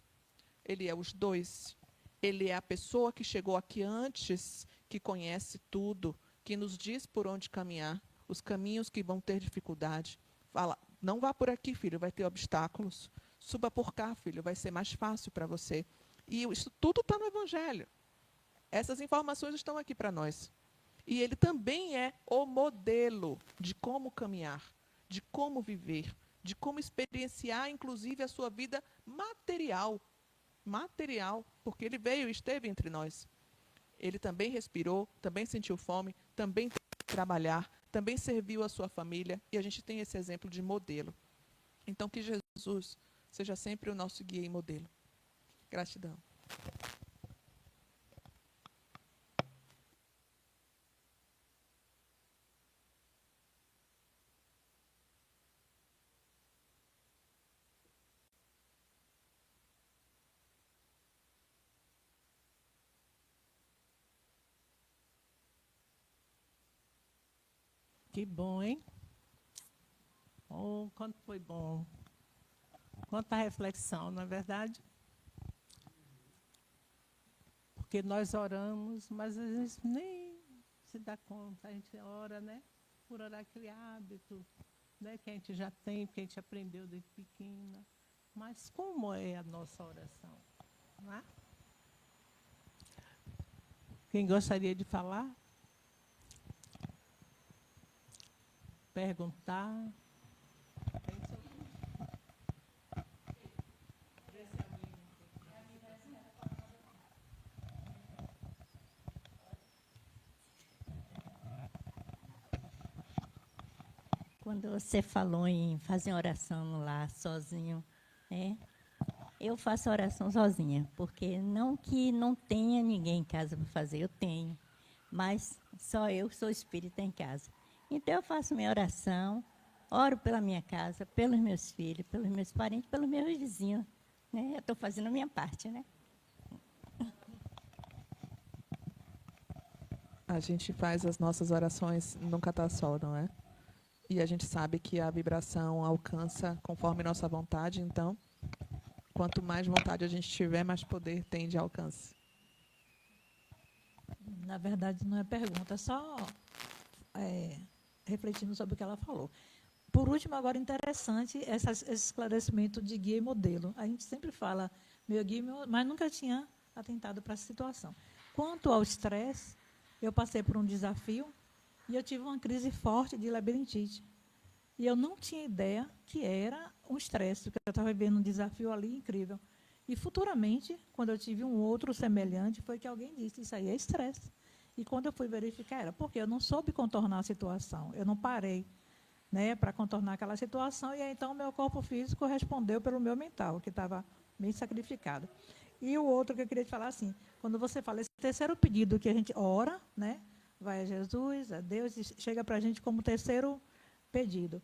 Ele é os dois. Ele é a pessoa que chegou aqui antes, que conhece tudo, que nos diz por onde caminhar, os caminhos que vão ter dificuldade. Fala, não vá por aqui, filho, vai ter obstáculos. Suba por cá, filho, vai ser mais fácil para você. E isso tudo está no Evangelho. Essas informações estão aqui para nós. E ele também é o modelo de como caminhar, de como viver, de como experienciar, inclusive, a sua vida material. Material, porque ele veio e esteve entre nós. Ele também respirou, também sentiu fome, também teve que trabalhar, também serviu a sua família, e a gente tem esse exemplo de modelo. Então, que Jesus seja sempre o nosso guia e modelo. Gratidão. Que bom, hein? Oh, quanto foi bom. Quanta reflexão, não é verdade? Porque nós oramos, mas às vezes nem se dá conta. A gente ora, né? Por orar aquele hábito, né? Que a gente já tem, que a gente aprendeu desde pequena. Mas como é a nossa oração? Não é? Quem gostaria de falar? Perguntar? Quando você falou em fazer oração lá sozinho, né? Eu faço oração sozinha, porque não que não tenha ninguém em casa para fazer, eu tenho, mas só eu sou espírita em casa. Então eu faço minha oração, oro pela minha casa, pelos meus filhos, pelos meus parentes, pelos meus vizinhos, né? Eu estou fazendo a minha parte, né? A gente faz as nossas orações, nunca está só, não é? E a gente sabe que a vibração alcança conforme nossa vontade, então, quanto mais vontade a gente tiver, mais poder tem de alcance. Na verdade, não é pergunta, é só refletindo sobre o que ela falou. Por último, agora, interessante esse esclarecimento de guia e modelo. A gente sempre fala meu guia, mas nunca tinha atentado para essa situação. Quanto ao estresse, eu passei por um desafio e eu tive uma crise forte de labirintite. E eu não tinha ideia que era um estresse, porque eu estava vivendo um desafio ali incrível. E, futuramente, quando eu tive um outro semelhante, foi que alguém disse, isso aí é estresse. E, quando eu fui verificar, era porque eu não soube contornar a situação, eu não parei, né, para contornar aquela situação, e aí, então, o meu corpo físico respondeu pelo meu mental, que estava bem sacrificado. E o outro que eu queria te falar, assim, quando você fala esse terceiro pedido que a gente ora, né, vai a Jesus, a Deus, e chega para a gente como terceiro pedido.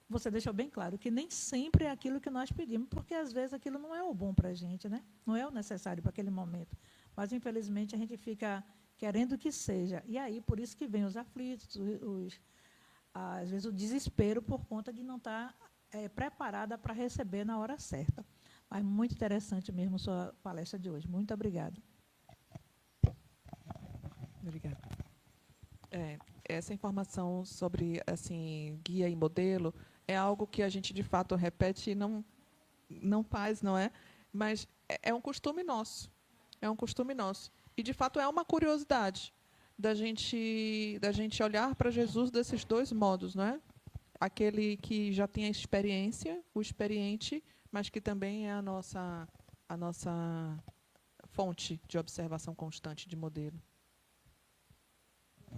Você deixou bem claro que nem sempre é aquilo que nós pedimos, porque às vezes aquilo não é o bom para a gente, né? Não é o necessário para aquele momento. Mas, infelizmente, a gente fica querendo que seja. E aí, por isso que vem os aflitos, às vezes o desespero por conta de não estar preparada para receber na hora certa. Mas muito interessante mesmo a sua palestra de hoje. Muito obrigada. Obrigada. Essa informação sobre assim, guia e modelo é algo que a gente, de fato, repete e não faz, não é? Mas é um costume nosso. É um costume nosso. E, de fato, é uma curiosidade da gente olhar para Jesus desses dois modos, não é? Aquele que já tem a experiência, o experiente, mas que também é a nossa fonte de observação constante de modelo.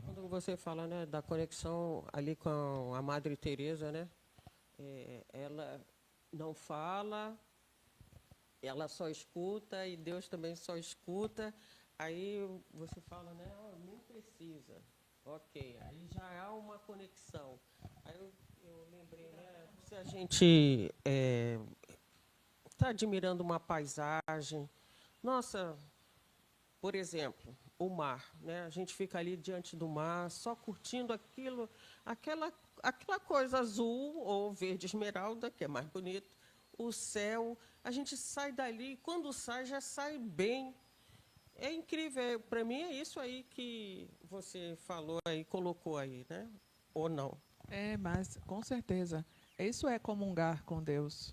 Quando você fala, né, da conexão ali com a Madre Teresa, né, ela não fala, ela só escuta e Deus também só escuta. Aí você fala, né, nem precisa. Ok, aí já há uma conexão. Aí eu lembrei, né, se a gente está admirando uma paisagem, nossa, por exemplo, o mar, né? A gente fica ali diante do mar, só curtindo aquela coisa azul ou verde esmeralda, que é mais bonito, o céu. A gente sai dali, quando sai, já sai bem. É incrível, para mim é isso aí que você falou aí, colocou aí, né? Ou não? Mas com certeza, isso é comungar com Deus,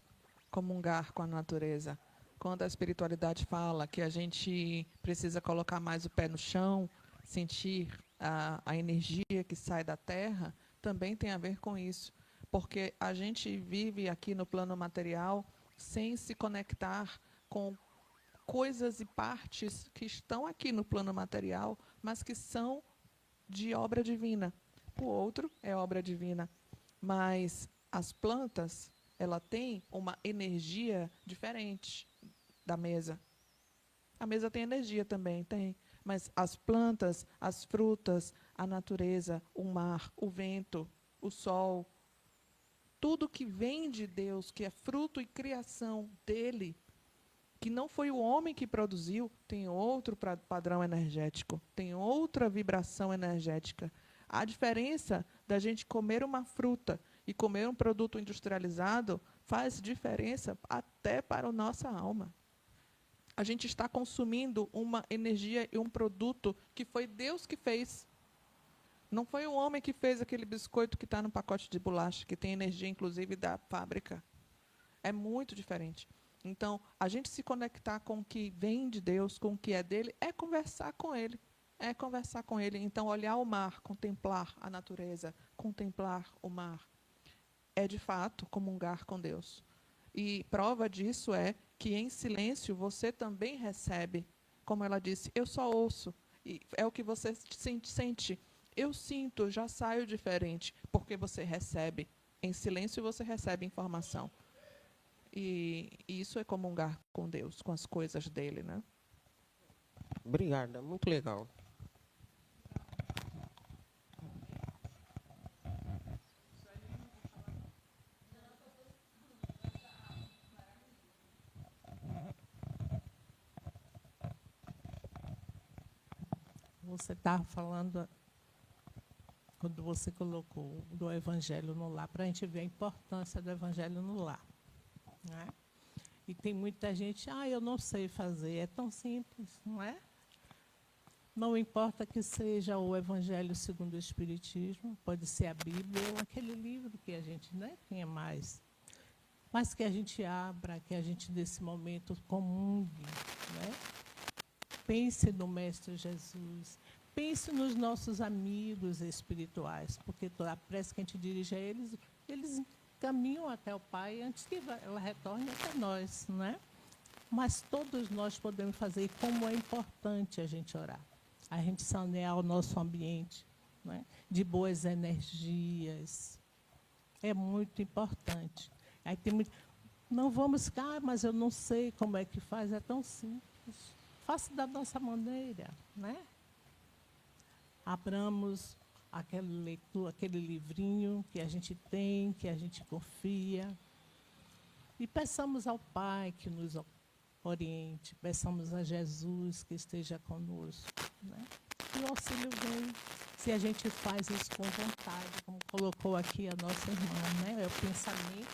comungar com a natureza. Quando a espiritualidade fala que a gente precisa colocar mais o pé no chão, sentir a energia que sai da terra, também tem a ver com isso. Porque a gente vive aqui no plano material sem se conectar com coisas e partes que estão aqui no plano material, mas que são de obra divina. O outro é obra divina. Mas as plantas, ela tem uma energia diferente da mesa. A mesa tem energia também, tem. Mas as plantas, as frutas, a natureza, o mar, o vento, o sol, tudo que vem de Deus, que é fruto e criação dele, que não foi o homem que produziu, tem outro padrão energético, tem outra vibração energética. A diferença da gente comer uma fruta e comer um produto industrializado faz diferença até para a nossa alma. A gente está consumindo uma energia e um produto que foi Deus que fez. Não foi o homem que fez aquele biscoito que está no pacote de bolacha, que tem energia, inclusive, da fábrica. É muito diferente. Então, a gente se conectar com o que vem de Deus, com o que é dele, é conversar com ele. É conversar com ele. Então, olhar o mar, contemplar a natureza, contemplar o mar, é, de fato, comungar com Deus. E prova disso é que, em silêncio, você também recebe. Como ela disse, eu só ouço. E é o que você sente. eu sinto, eu já saio diferente, porque você recebe. Em silêncio você recebe informação. E isso é comungar com Deus, com as coisas dele, né? Obrigada, muito legal. Você estava falando, quando você colocou do Evangelho no lar, para a gente ver a importância do Evangelho no lar. Né? E tem muita gente, eu não sei fazer, é tão simples, não é? Não importa que seja o Evangelho segundo o Espiritismo, pode ser a Bíblia ou aquele livro que a gente tenha mais, mas que a gente abra, que a gente, nesse momento, comungue, né? Pense no Mestre Jesus, pense nos nossos amigos espirituais, porque toda a prece que a gente dirige a eles, eles caminham até o Pai antes que ela retorne até nós, não é? Mas todos nós podemos fazer, como é importante a gente orar. A gente sanear o nosso ambiente, né, de boas energias. É muito importante. Aí tem muito, não vamos ficar, mas eu não sei como é que faz, é tão simples. Faça da nossa maneira, né? Abramos aquele livrinho que a gente tem, que a gente confia, e peçamos ao Pai que nos oriente, peçamos a Jesus que esteja conosco, né? E o auxílio vem se a gente faz isso com vontade, como colocou aqui a nossa irmã, né? É o pensamento,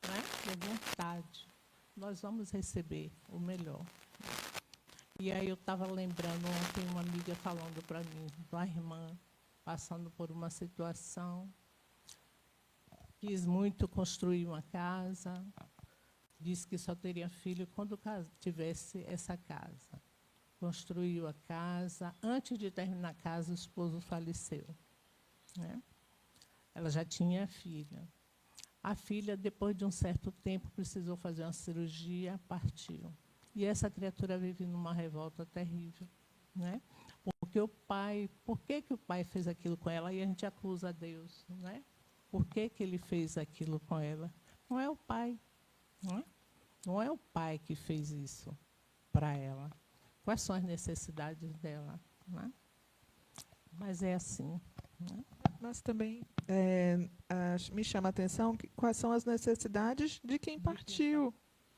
né? E a vontade. Nós vamos receber o melhor. E aí eu estava lembrando ontem uma amiga falando para mim, uma irmã, passando por uma situação, quis muito construir uma casa, disse que só teria filho quando tivesse essa casa. Construiu a casa, antes de terminar a casa, o esposo faleceu. Né? Ela já tinha filha. A filha, depois de um certo tempo, precisou fazer uma cirurgia, partiu. E essa criatura vive numa revolta terrível, né? Porque o pai, por que o pai fez aquilo com ela? E a gente acusa a Deus, né? Por que ele fez aquilo com ela? Não é o pai, não é? Não é o pai que fez isso para ela. Quais são as necessidades dela, né? Mas é assim, né? Mas também me chama a atenção quais são as necessidades de quem partiu.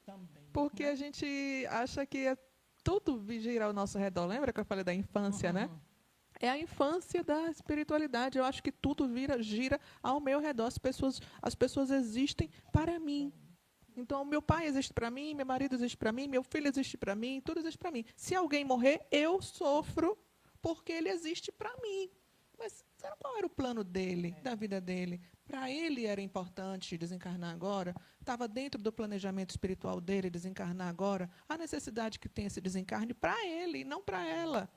Também. Porque a gente acha que tudo gira ao nosso redor. Lembra que eu falei da infância, né? É a infância da espiritualidade. Eu acho que tudo gira ao meu redor. As pessoas existem para mim. Então, meu pai existe para mim, meu marido existe para mim, meu filho existe para mim, tudo existe para mim. Se alguém morrer, eu sofro porque ele existe para mim. Mas sabe qual era o plano dele, da vida dele? Para ele era importante desencarnar agora? Estava dentro do planejamento espiritual dele desencarnar agora? A necessidade que tem esse desencarne para ele, não para ela.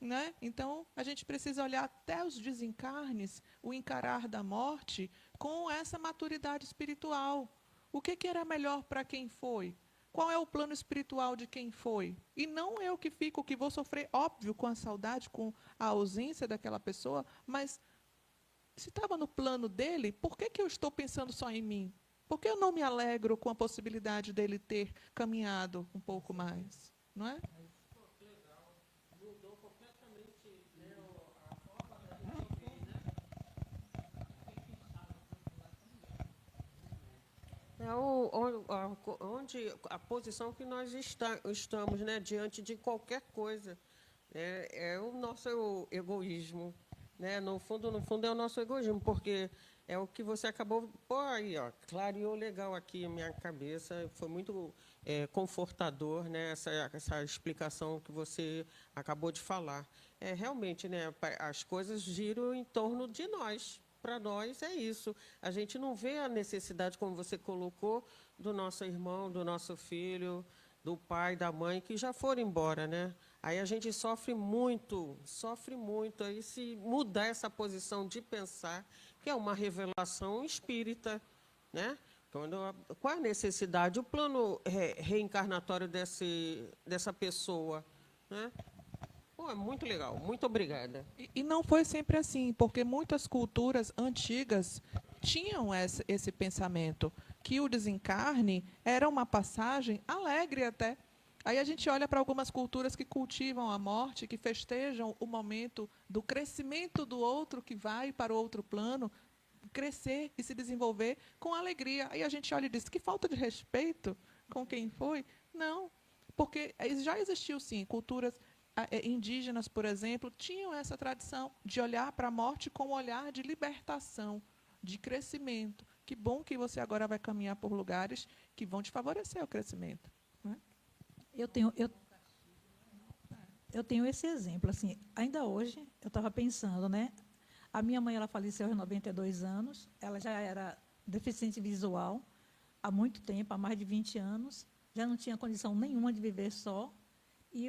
Né? Então, a gente precisa olhar até os desencarnes, o encarar da morte, com essa maturidade espiritual. O que era melhor para quem foi? Qual é o plano espiritual de quem foi? E não eu que fico, que vou sofrer, óbvio, com a saudade, com a ausência daquela pessoa, mas se estava no plano dele, por que eu estou pensando só em mim? Por que eu não me alegro com a possibilidade dele ter caminhado um pouco mais? Não é? Onde a posição que nós estamos, né, diante de qualquer coisa, né, é o nosso egoísmo, né? No fundo é o nosso egoísmo, porque é o que você acabou, aí, clareou legal aqui a minha cabeça, foi muito confortador, né, essa explicação que você acabou de falar. Realmente, né, as coisas giram em torno de nós. Para nós é isso. A gente não vê a necessidade, como você colocou, do nosso irmão, do nosso filho, do pai, da mãe, que já foram embora, né? Aí a gente sofre muito. Aí se mudar essa posição de pensar, que é uma revelação espírita, né? Qual é a necessidade, o plano reencarnatório dessa pessoa, né? Pô, é muito legal. Muito obrigada. E não foi sempre assim, porque muitas culturas antigas tinham esse pensamento, que o desencarne era uma passagem alegre até. Aí a gente olha para algumas culturas que cultivam a morte, que festejam o momento do crescimento do outro que vai para o outro plano, crescer e se desenvolver com alegria. Aí a gente olha e diz, que falta de respeito com quem foi. Não, porque já existiu, sim, culturas indígenas, por exemplo, tinham essa tradição de olhar para a morte com um olhar de libertação, de crescimento. Que bom que você agora vai caminhar por lugares que vão te favorecer o crescimento. Né? Eu tenho esse exemplo. Assim, ainda hoje, eu estava pensando, né? A minha mãe, ela faleceu aos 92 anos, ela já era deficiente visual há muito tempo, há mais de 20 anos, já não tinha condição nenhuma de viver só, e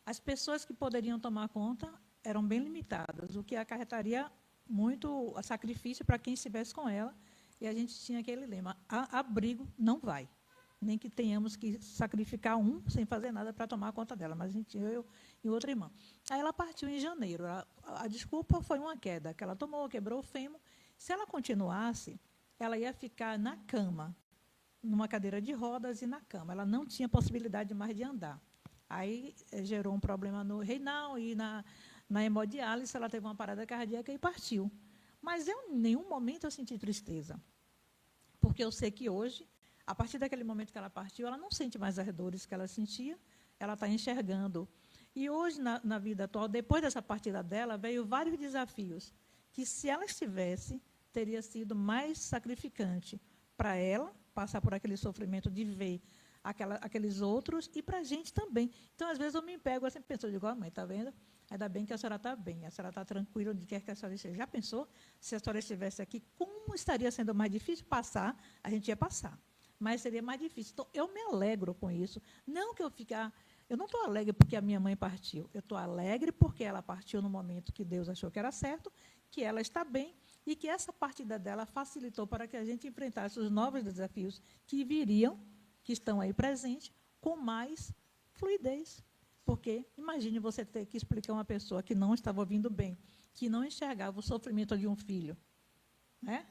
as pessoas que poderiam tomar conta eram bem limitadas, o que acarretaria muito sacrifício para quem estivesse com ela, e a gente tinha aquele lema, abrigo não vai, nem que tenhamos que sacrificar um sem fazer nada para tomar conta dela, mas a gente, eu e outra irmã. Aí ela partiu em janeiro, a desculpa foi uma queda, que ela tomou, quebrou o fêmur, se ela continuasse, ela ia ficar na cama, numa cadeira de rodas e na cama, ela não tinha possibilidade mais de andar. Aí gerou um problema no renal e na hemodiálise, ela teve uma parada cardíaca e partiu. Mas em nenhum momento eu senti tristeza, porque eu sei que hoje, a partir daquele momento que ela partiu, ela não sente mais as dores que ela sentia, ela está enxergando. E hoje, na vida atual, depois dessa partida dela, veio vários desafios, que se ela estivesse, teria sido mais sacrificante para ela, passar por aquele sofrimento de ver aqueles outros, e para a gente também. Então, às vezes, eu me pego assim, penso, eu digo, mãe, está vendo? Ainda bem que a senhora está bem, a senhora está tranquila onde quer que a senhora esteja. Já pensou? Se a senhora estivesse aqui, como estaria sendo mais difícil passar? A gente ia passar, mas seria mais difícil. Então, eu me alegro com isso. Não que eu ficar... Eu não estou alegre porque a minha mãe partiu. Eu estou alegre porque ela partiu no momento que Deus achou que era certo, que ela está bem, e que essa partida dela facilitou para que a gente enfrentasse os novos desafios que viriam, que estão aí presentes, com mais fluidez. Porque, imagine você ter que explicar a uma pessoa que não estava ouvindo bem, que não enxergava o sofrimento de um filho. Né?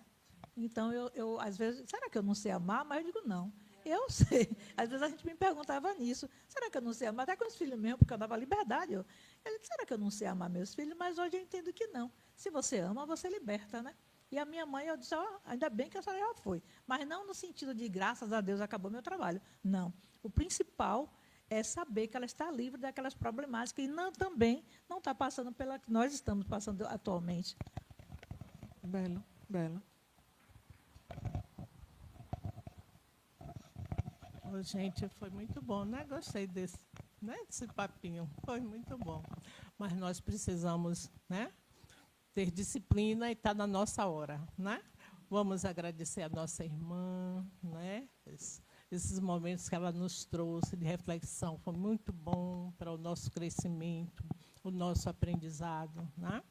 Então, eu às vezes, será que eu não sei amar? Mas eu digo, não. Eu sei. Às vezes a gente me perguntava nisso. Será que eu não sei amar? Até com os filhos mesmo, porque eu dava liberdade. Eu disse, será que eu não sei amar meus filhos? Mas hoje eu entendo que não. Se você ama, você liberta, né? E a minha mãe, eu disse, ainda bem que a senhora já foi. Mas não no sentido de, graças a Deus, acabou meu trabalho. Não. O principal é saber que ela está livre daquelas problemáticas e também não está passando pela que nós estamos passando atualmente. Belo, belo. Gente, foi muito bom, né? Gostei desse papinho, foi muito bom. Mas nós precisamos, né, ter disciplina e está na nossa hora, né? Vamos agradecer a nossa irmã, né? Esses momentos que ela nos trouxe de reflexão foi muito bom para o nosso crescimento, o nosso aprendizado, né?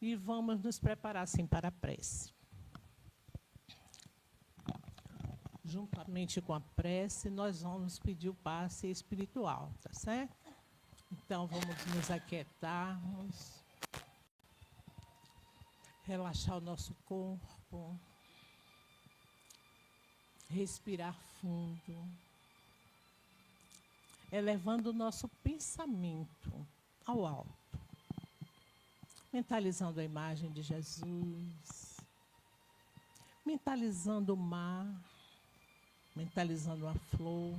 E vamos nos preparar, assim, para a prece. Juntamente com a prece, nós vamos pedir o passe espiritual, tá certo? Então, vamos nos aquietarmos, relaxar o nosso corpo, respirar fundo, elevando o nosso pensamento ao alto, mentalizando a imagem de Jesus, mentalizando o mar, mentalizando a flor,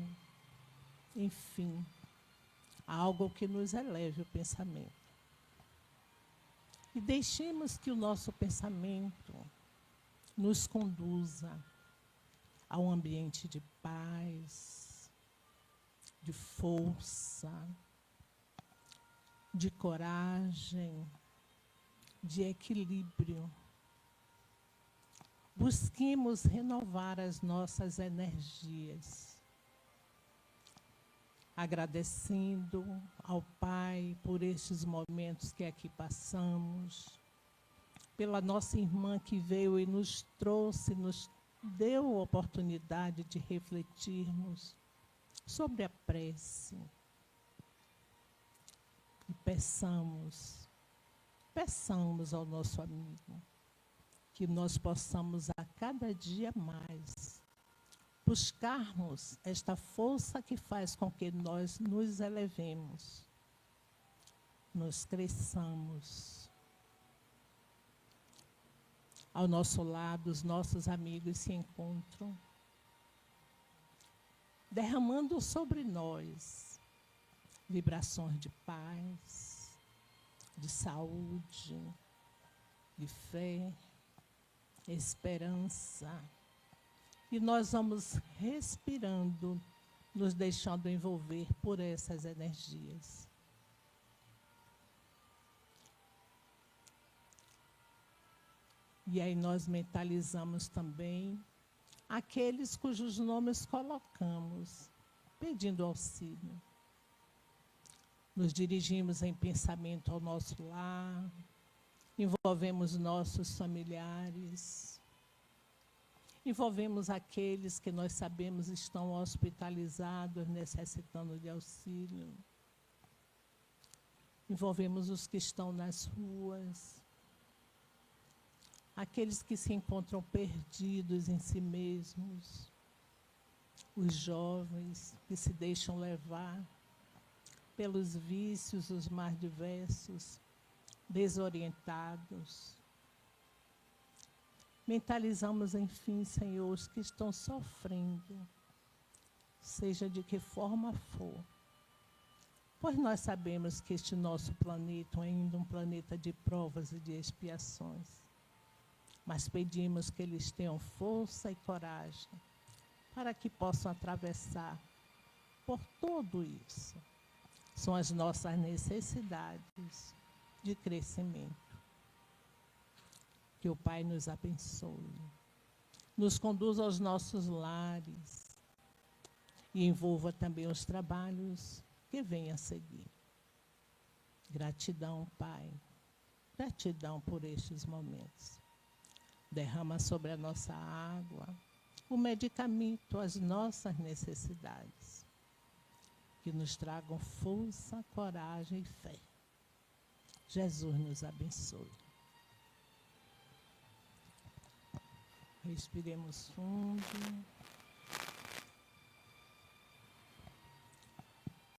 enfim, algo que nos eleve o pensamento. E deixemos que o nosso pensamento nos conduza a um ambiente de paz, de força, de coragem, de equilíbrio. Busquemos renovar as nossas energias, agradecendo ao Pai por estes momentos que aqui passamos, pela nossa irmã que veio e nos trouxe, nos deu a oportunidade de refletirmos sobre a prece. E peçamos ao nosso amigo que nós possamos a cada dia mais buscarmos esta força que faz com que nós nos elevemos, nos cresçamos. Ao nosso lado, os nossos amigos se encontram, derramando sobre nós vibrações de paz, de saúde, de fé, esperança. E nós vamos respirando, nos deixando envolver por essas energias. E aí nós mentalizamos também aqueles cujos nomes colocamos, pedindo auxílio. Nos dirigimos em pensamento ao nosso lar, envolvemos nossos familiares, envolvemos aqueles que nós sabemos estão hospitalizados, necessitando de auxílio. Envolvemos os que estão nas ruas, aqueles que se encontram perdidos em si mesmos, os jovens que se deixam levar pelos vícios, os mais diversos, desorientados. Mentalizamos, enfim, Senhor, os que estão sofrendo, seja de que forma for. Pois nós sabemos que este nosso planeta é ainda um planeta de provas e de expiações. Mas pedimos que eles tenham força e coragem para que possam atravessar por tudo isso. São as nossas necessidades de crescimento. Que o Pai nos abençoe, nos conduza aos nossos lares e envolva também os trabalhos que venham a seguir. Gratidão, Pai. Gratidão por estes momentos. Derrama sobre a nossa água o medicamento, as nossas necessidades, que nos tragam força, coragem e fé. Jesus nos abençoe. Respiremos fundo.